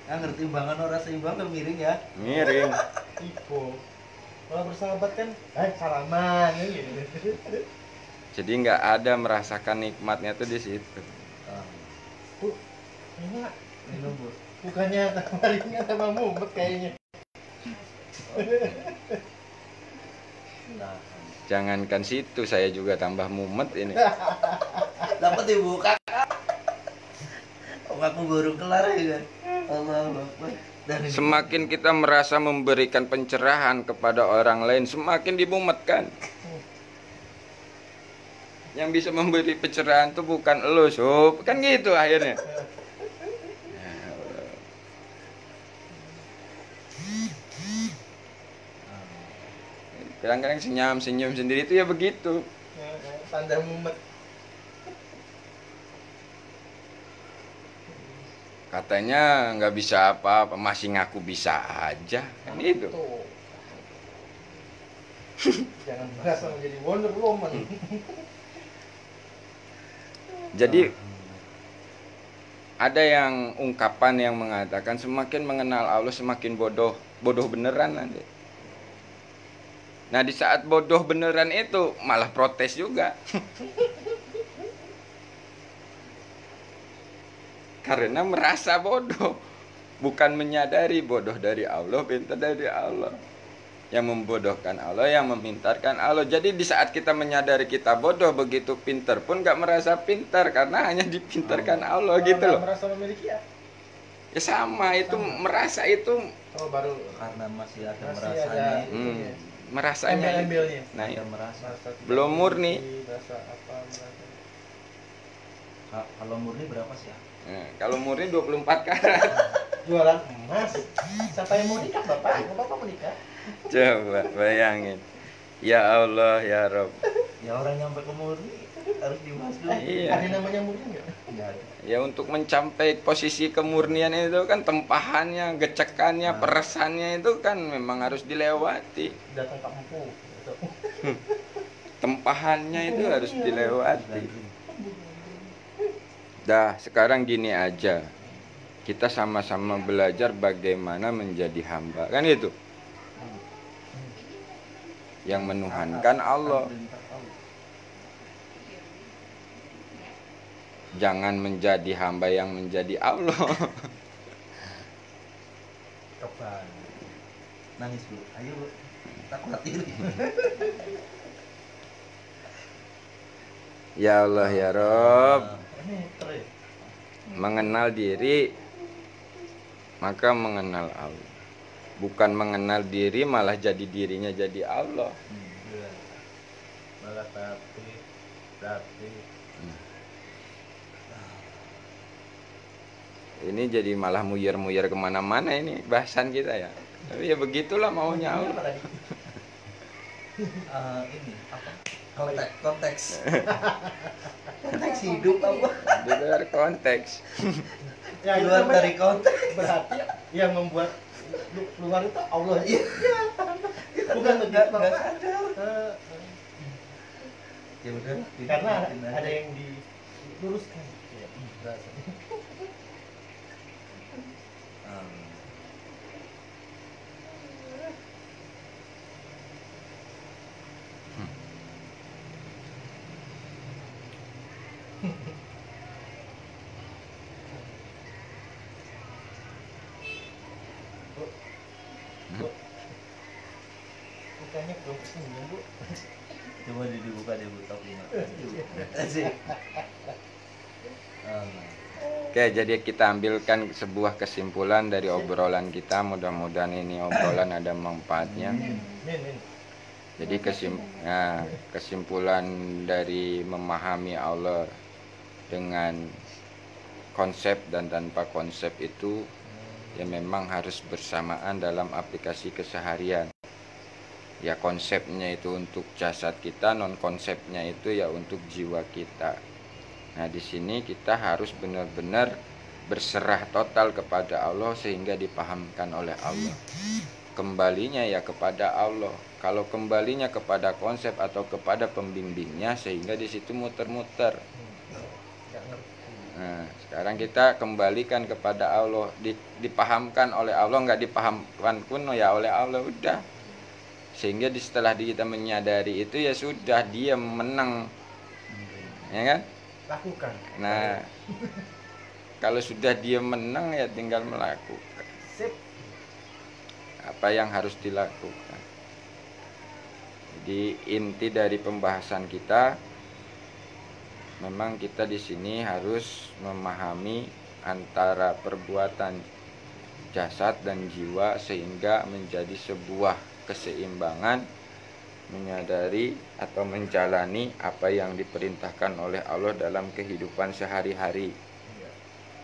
Ah, ngerti timbangan orang seimbang kan miring ya. Miring. tipe. Kalau bersahabat kan, salaman ya gitu. Jadi nggak ada merasakan nikmatnya tuh di situ. Bu, ini Minum Bu. bukannya kemarinnya sama mumet kayaknya. Nah, Jangankan situ, saya juga tambah mumet ini. dapat dibuka. Oh, aku baru kelar ya kan. Allah Akbar. Dan Semakin kita merasa memberikan pencerahan kepada orang lain, semakin dimumetkan. Yang bisa memberi pencerahan tuh bukan elu, Sob. Kan gitu akhirnya. Ya Allah. Kadang-kadang senyum sendiri itu ya begitu. Tanda mumet. Katanya nggak bisa apa-apa, masih ngaku bisa aja. Kan itu. Tuh. Jangan merasa menjadi Wonder Woman. Jadi ada yang ungkapan yang mengatakan semakin mengenal Allah semakin bodoh beneran nanti. Nah, di saat bodoh beneran itu malah protes juga. Karena merasa bodoh, bukan menyadari bodoh dari Allah, pintar dari Allah. Yang membodohkan Allah, yang memintarkan Allah. Jadi di saat kita menyadari kita bodoh, begitu pintar pun gak merasa pintar karena hanya dipintarkan Allah gitu Kalau loh. merasa memiliki ya. Ya sama, itu Sama. merasa itu Oh baru karena masih ada masih merasanya. ada itunya. merasanya. Embel-embelnya. Nah, Ada merasa. Merasa tidak Belum murni. memiliki, merasa apa merasa. Kalau murni berapa sih ya? nah, kalau murni 24 karat. Jualan emas. Siapa yang mau nikah Bapak? Bapak mau nikah? Coba bayangin. Ya Allah, ya Rob. Ya orang nyampe ke murni. Harus dibahas dulu. Iya. Ada namanya murni nggak? Nggak ada. Ya untuk mencapai posisi kemurnian itu kan tempahannya, gecekannya, Nah. peresannya itu kan memang harus dilewati. Datang Kak Empu. Gitu. Tempahannya itu harus dilewati. Dah, sekarang gini aja. Kita sama-sama belajar bagaimana menjadi hamba. Kan itu. Yang menuhankan Allah. Perintah Allah. Jangan menjadi hamba yang menjadi Allah. Kapan? Nangis Bu. Ayo Bu. Tak khawatir. Ya Allah ya Rob. Ini terus. Mengenal diri maka mengenal Allah. Bukan mengenal diri malah jadi dirinya jadi Allah. Iya. Malah tapi Ini jadi malah muyer-muyer kemana-mana ini bahasan kita ya. Tapi ya begitulah maunya Allah. apa tadi? Ini apa? Konteks. Konteks hidup apa? Di luar konteks. Ya, itu Keluar namanya dari konteks. berarti yang membuat keluar itu Allah. Iya. Bukan Nggak begitu. sadar. Eh, Ya udah. Karena diikutin aja. ada yang diluruskan. Ya, bahasanya. Bukannya belum kesenyum, Bu. Coba dibuka deh Bu topinya. Asik. Oke, jadi kita ambilkan sebuah kesimpulan dari obrolan kita. Mudah-mudahan ini obrolan ada manfaatnya. Nih. Jadi kesimpulan dari memahami Allah dengan konsep dan tanpa konsep itu ya memang harus bersamaan dalam aplikasi keseharian. Ya konsepnya itu untuk jasad kita, non konsepnya itu ya untuk jiwa kita. Nah, di sini kita harus benar-benar berserah total kepada Allah sehingga dipahamkan oleh Allah. Kembalinya ya kepada Allah. Kalau kembalinya kepada konsep atau kepada pembimbingnya sehingga di situ muter-muter. Nggak ngerti. Nah, sekarang kita kembalikan kepada Allah, dipahamkan oleh Allah, nggak dipahamkan pun ya oleh Allah, udah. Sehingga setelah kita menyadari itu ya sudah, dia menang, ya kan? Lakukan. Nah, kalau sudah dia menang ya tinggal melakukan Sip. apa yang harus dilakukan. Jadi inti dari pembahasan kita, memang kita di sini harus memahami antara perbuatan jasad dan jiwa sehingga menjadi sebuah keseimbangan, menyadari atau menjalani apa yang diperintahkan oleh Allah dalam kehidupan sehari-hari.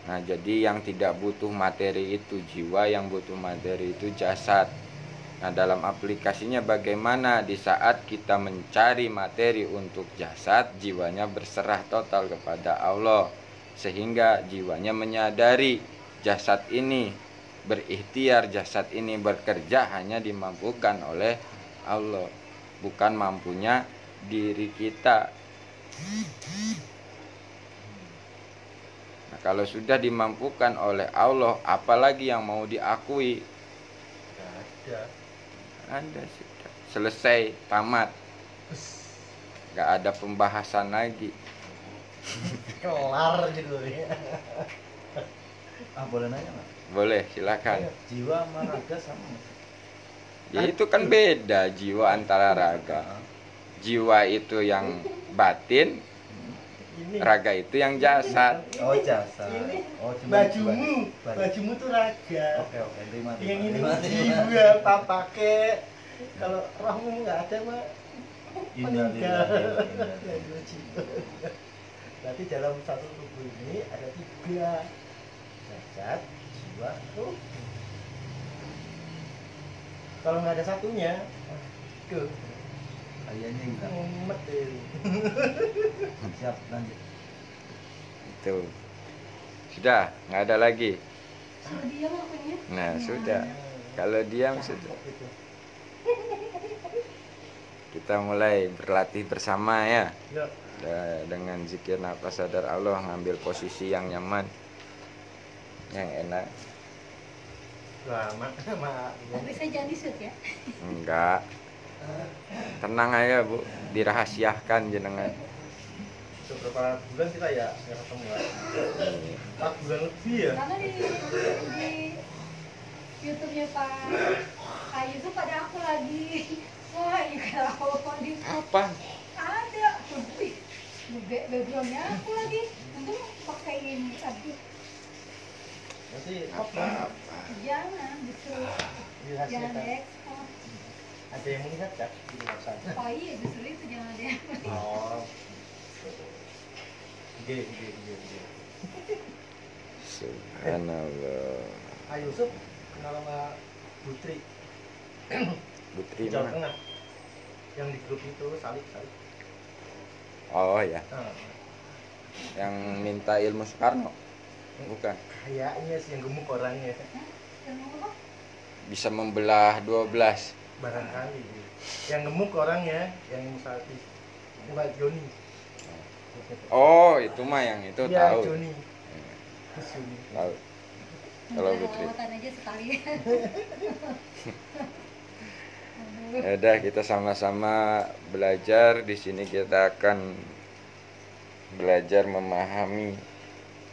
Nah, jadi yang tidak butuh materi itu jiwa, yang butuh materi itu jasad. Nah, dalam aplikasinya bagaimana di saat kita mencari materi untuk jasad, jiwanya berserah total kepada Allah. Sehingga jiwanya menyadari jasad ini berikhtiar, jasad ini bekerja hanya dimampukan oleh Allah, bukan mampunya diri kita. Nah, kalau sudah dimampukan oleh Allah, apalagi yang mau diakui? Nggak ada. Ada sudah. Selesai, tamat. Gak ada pembahasan lagi. Kelar gitu ya. Boleh nanya nggak? Boleh, silakan. Jiwa sama raga sama nggak sih? Ya itu kan beda jiwa antara raga. Jiwa itu yang batin, Ini raga itu yang jasad. Oh jasa. Ini Oh cuma bajumu tuh raga. Oke terima. Yang ini terima. jiwa tak pakai. Kalau rohmu nggak ada mah meninggal. Berarti dalam satu tubuh ini ada 3, jasad, jiwa, ruh. Kalau nggak ada satunya, tuh Ayahnya hilang. Mumet deh. Siap, lanjut. Itu. Sudah, nggak ada lagi. Suruh dia lakunya. Nah, sudah. Kalau diam sudah. Gitu. Kita mulai berlatih bersama ya. Ya. Dengan zikir nafas sadar Allah, ngambil posisi yang nyaman, yang enak. Lama. Tapi saya jangan disut ya. Enggak. Tenang aja Bu, dirahasiakan jenengan. Beberapa bulan kita ya nggak ketemu ya. 4 bulan lebih ya. Karena di YouTube-nya Pak Yusuf pada aku lagi. Wah, ini kalau di Apa? ada. Wih, backgroundnya aku lagi. Untung pakai ini. Aduh, Nanti Apa? jangan justru jangan dirahasiakan. diekspor. Ada yang melihat kan di luar sana. Oh iya, justru itu jangan ada. Oh. Ide. Subhanallah. Ah Yusuf kenal sama Putri Putri di Jawa mana? Tengah. Yang di grup itu salib. Oh ya, Nah, yang minta ilmu Soekarno. Bukan. kayaknya sih yang gemuk orangnya. Yang apa? Bisa membelah 12. Barangkali. Yang gemuk orangnya, yang musafir. Mbak Joni. Oh, itu mah yang itu Iya, tahu. Joni. Terus Joni. Tahu. Kalau Udah, Putri. lawatan aja sekali. Aduh. Ya udah, kita sama-sama belajar. Di sini kita akan belajar memahami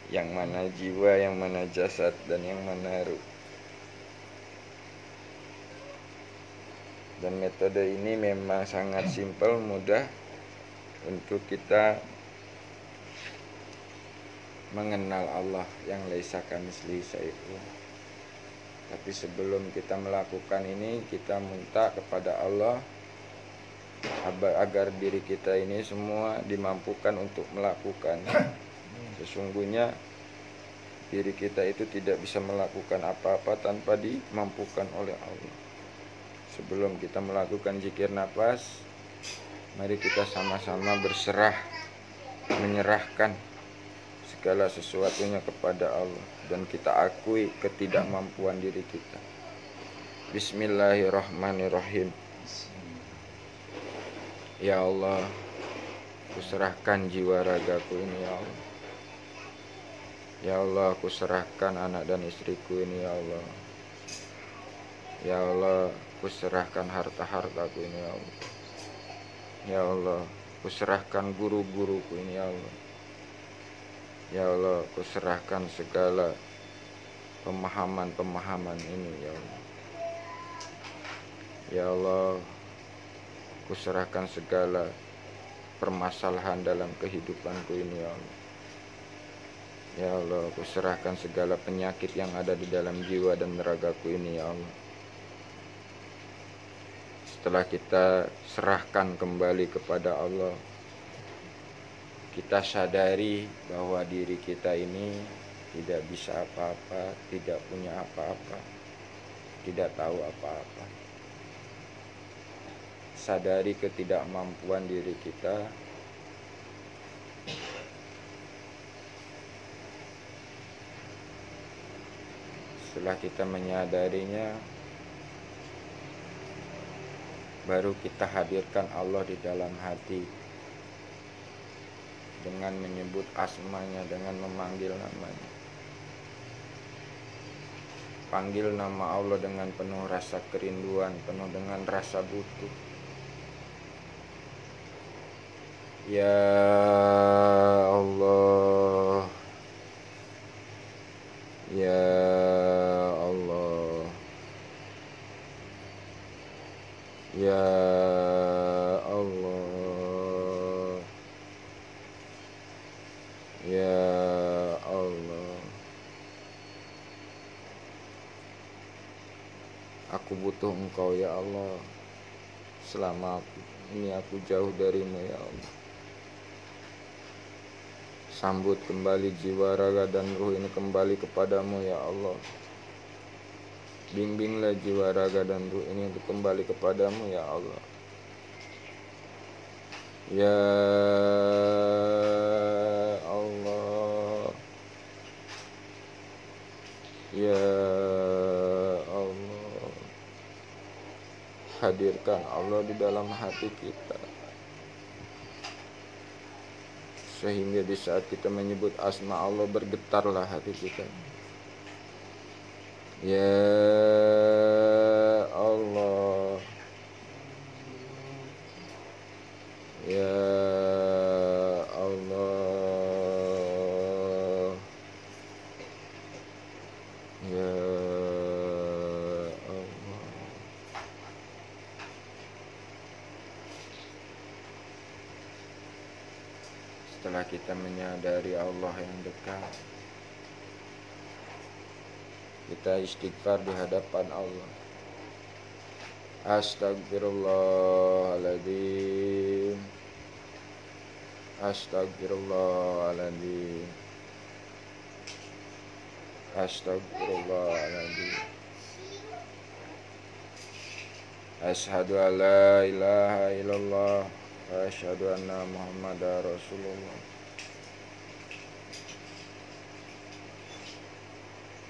yang mana jiwa, yang mana jasad, dan yang mana ruh. Dan metode ini memang sangat simpel, mudah untuk kita mengenal Allah yang laisa kamitslihi syai'un. Tapi sebelum kita melakukan ini, kita minta kepada Allah agar diri kita ini semua dimampukan untuk melakukan. Sesungguhnya diri kita itu tidak bisa melakukan apa-apa tanpa dimampukan oleh Allah. Sebelum kita melakukan zikir nafas, mari kita sama-sama berserah, menyerahkan segala sesuatunya kepada Allah, dan kita akui ketidakmampuan diri kita. Bismillahirrahmanirrahim. Ya Allah, kuserahkan jiwa ragaku ini ya Allah. Ya Allah, kuserahkan anak dan istriku ini ya Allah. Ya Allah, kuserahkan harta-hartaku ini ya Allah. Ya Allah, kuserahkan guru-guruku ini ya Allah. Ya Allah, kuserahkan segala pemahaman-pemahaman ini ya Allah. Ya Allah, kuserahkan segala permasalahan dalam kehidupanku ini ya Allah. Ya Allah, kuserahkan segala penyakit yang ada di dalam jiwa dan ragaku ini ya Allah. Setelah kita serahkan kembali kepada Allah, kita sadari bahwa diri kita ini tidak bisa apa-apa, tidak punya apa-apa, tidak tahu apa-apa. Sadari ketidakmampuan diri kita. Setelah kita menyadarinya, baru kita hadirkan Allah di dalam hati dengan menyebut asmanya, dengan memanggil namanya. Panggil nama Allah dengan penuh rasa kerinduan, penuh dengan rasa butuh. Ya Allah, ya Allah, ya Allah, ya Allah. Aku butuh Engkau ya Allah. Selama ini aku jauh darimu ya Allah. Sambut kembali jiwa, raga, dan ruh ini kembali kepadamu ya Allah. Bimbinglah jiwa, raga, dan ruh ini untuk kembali kepadamu ya Allah. Ya Allah, ya Allah, hadirkan Allah di dalam hati kita, sehingga di saat kita menyebut asma Allah bergetarlah hati kita. Ya Allah, ya Allah, ya Allah. Setelah kita menyadari Allah yang dekat, kita istighfar di hadapan Allah. Astagfirullahaladzim, astagfirullahaladzim, astagfirullahaladzim. Asyhadu an la ilaha illallah wa asyhadu anna Muhammadar Rasulullah.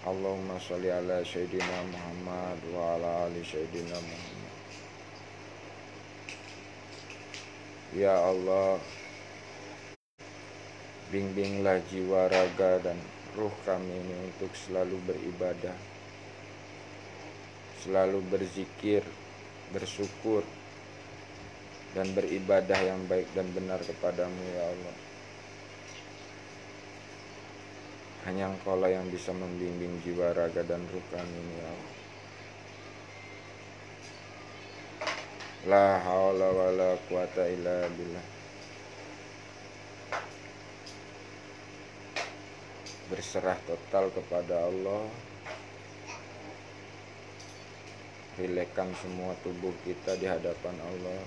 Allahumma sholli ala Sayyidina Muhammad wa ala ali Sayyidina Muhammad. Ya Allah, bimbinglah jiwa, raga, dan ruh kami ini untuk selalu beribadah, selalu berzikir, bersyukur, dan beribadah yang baik dan benar kepadamu ya Allah. Hanya Engkaulah yang bisa membimbing jiwa, raga, dan ruh kami ini ya Allah. La haula wa la quwata illa billah. Berserah total kepada Allah. Rilekkan semua tubuh kita di hadapan Allah.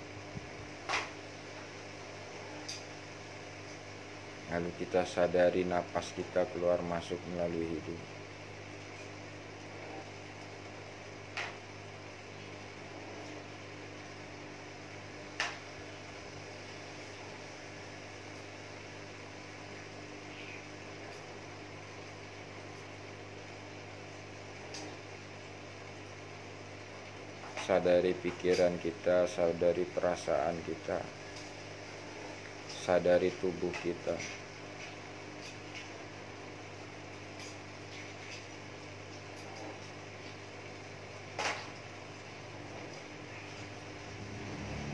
Lalu kita sadari napas kita keluar masuk melalui hidung. Sadari pikiran kita, sadari perasaan kita, sadari tubuh kita.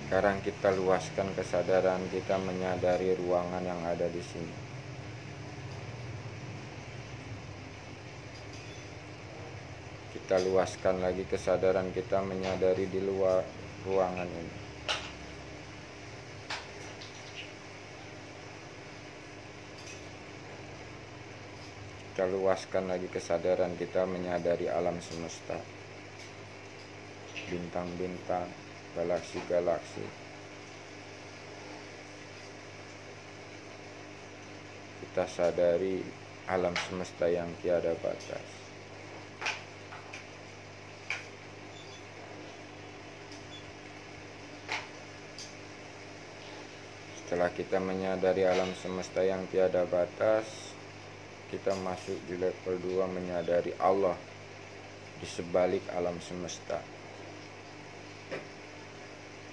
Sekarang kita luaskan kesadaran kita menyadari ruangan yang ada di sini. Kita luaskan lagi kesadaran kita menyadari di luar ruangan ini. Kita luaskan lagi kesadaran kita menyadari alam semesta, bintang-bintang, galaksi-galaksi. Kita sadari alam semesta yang tiada batas. Setelah kita menyadari alam semesta yang tiada batas, kita masuk di level 2 menyadari Allah di sebalik alam semesta.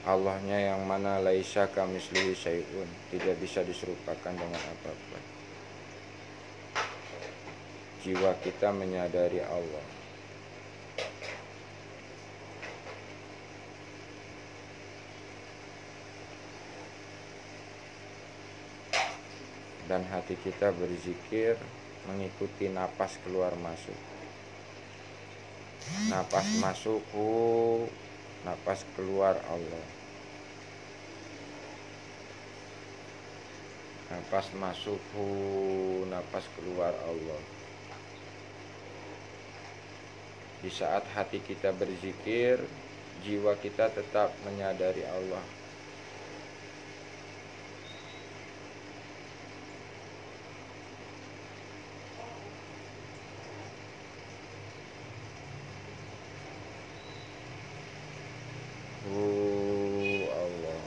Allahnya yang mana laisa kamislihi syai'un, tidak bisa diserupakan dengan apapun. Jiwa kita menyadari Allah. Dan hati kita berzikir mengikuti napas keluar masuk. Napas masuk hu, napas keluar Allah. Napas masuk hu, napas keluar Allah. Di saat hati kita berzikir, jiwa kita tetap menyadari Allah. Allah.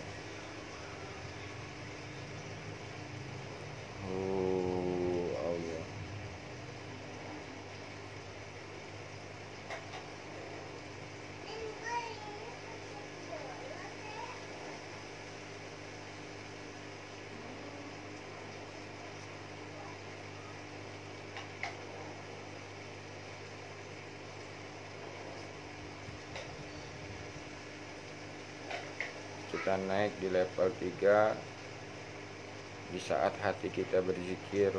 kita naik di level 3 di saat hati kita berzikir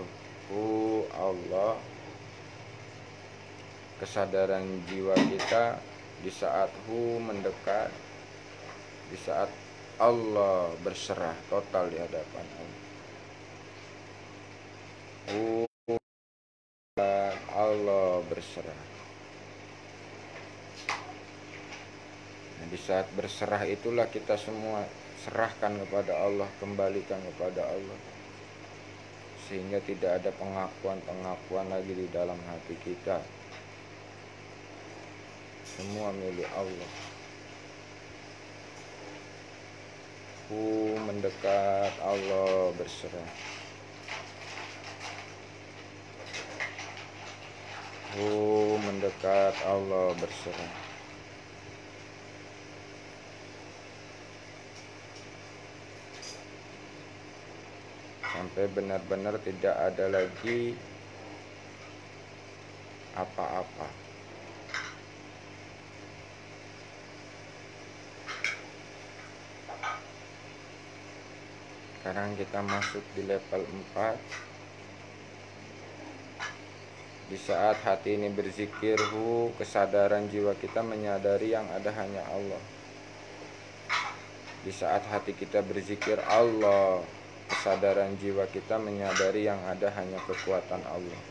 Allah, kesadaran jiwa kita di saat mendekat, di saat Allah berserah total di hadapan Allah berserah. Nah, di saat berserah itulah kita semua serahkan kepada Allah, kembalikan kepada Allah, sehingga tidak ada pengakuan-pengakuan lagi di dalam hati kita. Semua milik Allah. Mendekat, Allah berserah. Mendekat, Allah berserah. Sampai benar-benar tidak ada lagi apa-apa. Sekarang kita masuk di level 4. Di saat hati ini berzikir, kesadaran jiwa kita menyadari yang ada hanya Allah. Di saat hati kita berzikir Allah, kesadaran jiwa kita menyadari yang ada hanya kekuatan Allah.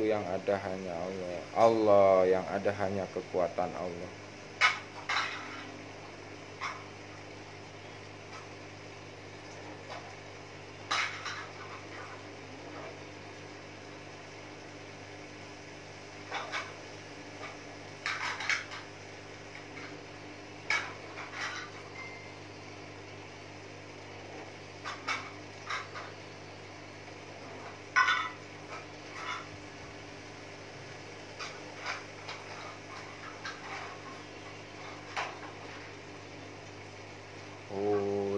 Yang ada hanya Allah. Allah yang ada hanya kekuatan Allah.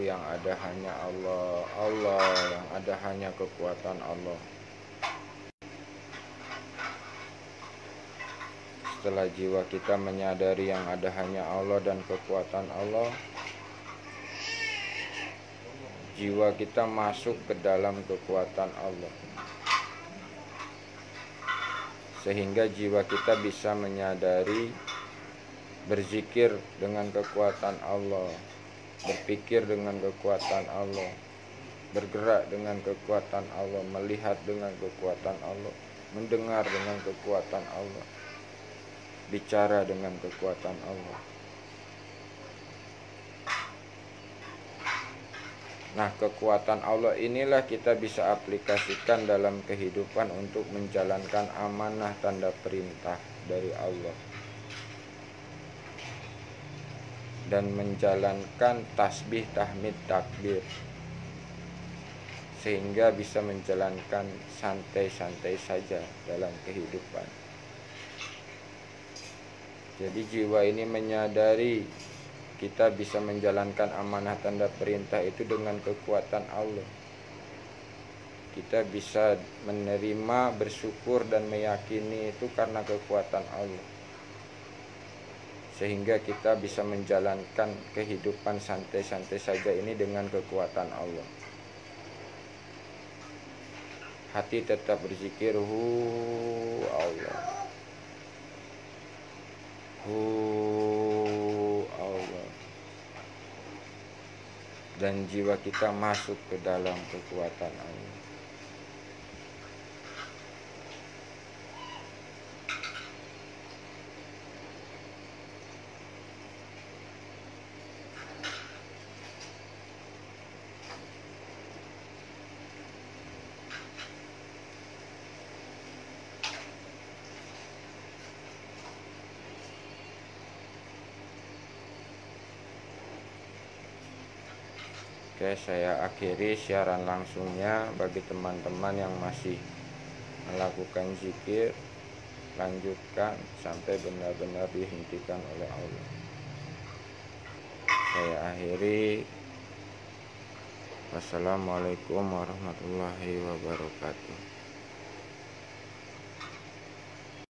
Yang ada hanya Allah. Allah yang ada hanya kekuatan Allah. Setelah jiwa kita menyadari yang ada hanya Allah dan kekuatan Allah, jiwa kita masuk ke dalam kekuatan Allah, sehingga jiwa kita bisa menyadari, berzikir dengan kekuatan Allah, berpikir dengan kekuatan Allah, bergerak dengan kekuatan Allah, melihat dengan kekuatan Allah, mendengar dengan kekuatan Allah, bicara dengan kekuatan Allah. Nah, kekuatan Allah inilah kita bisa aplikasikan dalam kehidupan untuk menjalankan amanah tanda perintah dari Allah dan menjalankan tasbih, tahmid, takbir, sehingga bisa menjalankan santai-santai saja dalam kehidupan. Jadi jiwa ini menyadari kita bisa menjalankan amanah tanda perintah itu dengan kekuatan Allah. Kita bisa menerima, bersyukur dan meyakini itu karena kekuatan Allah, sehingga kita bisa menjalankan kehidupan santai-santai saja ini dengan kekuatan Allah. Hati tetap berzikir Allah, Allah, dan jiwa kita masuk ke dalam kekuatan Allah. Oke, saya akhiri siaran langsungnya. Bagi teman-teman yang masih melakukan zikir, lanjutkan sampai benar-benar dihentikan oleh Allah. Saya akhiri. Wassalamualaikum warahmatullahi wabarakatuh.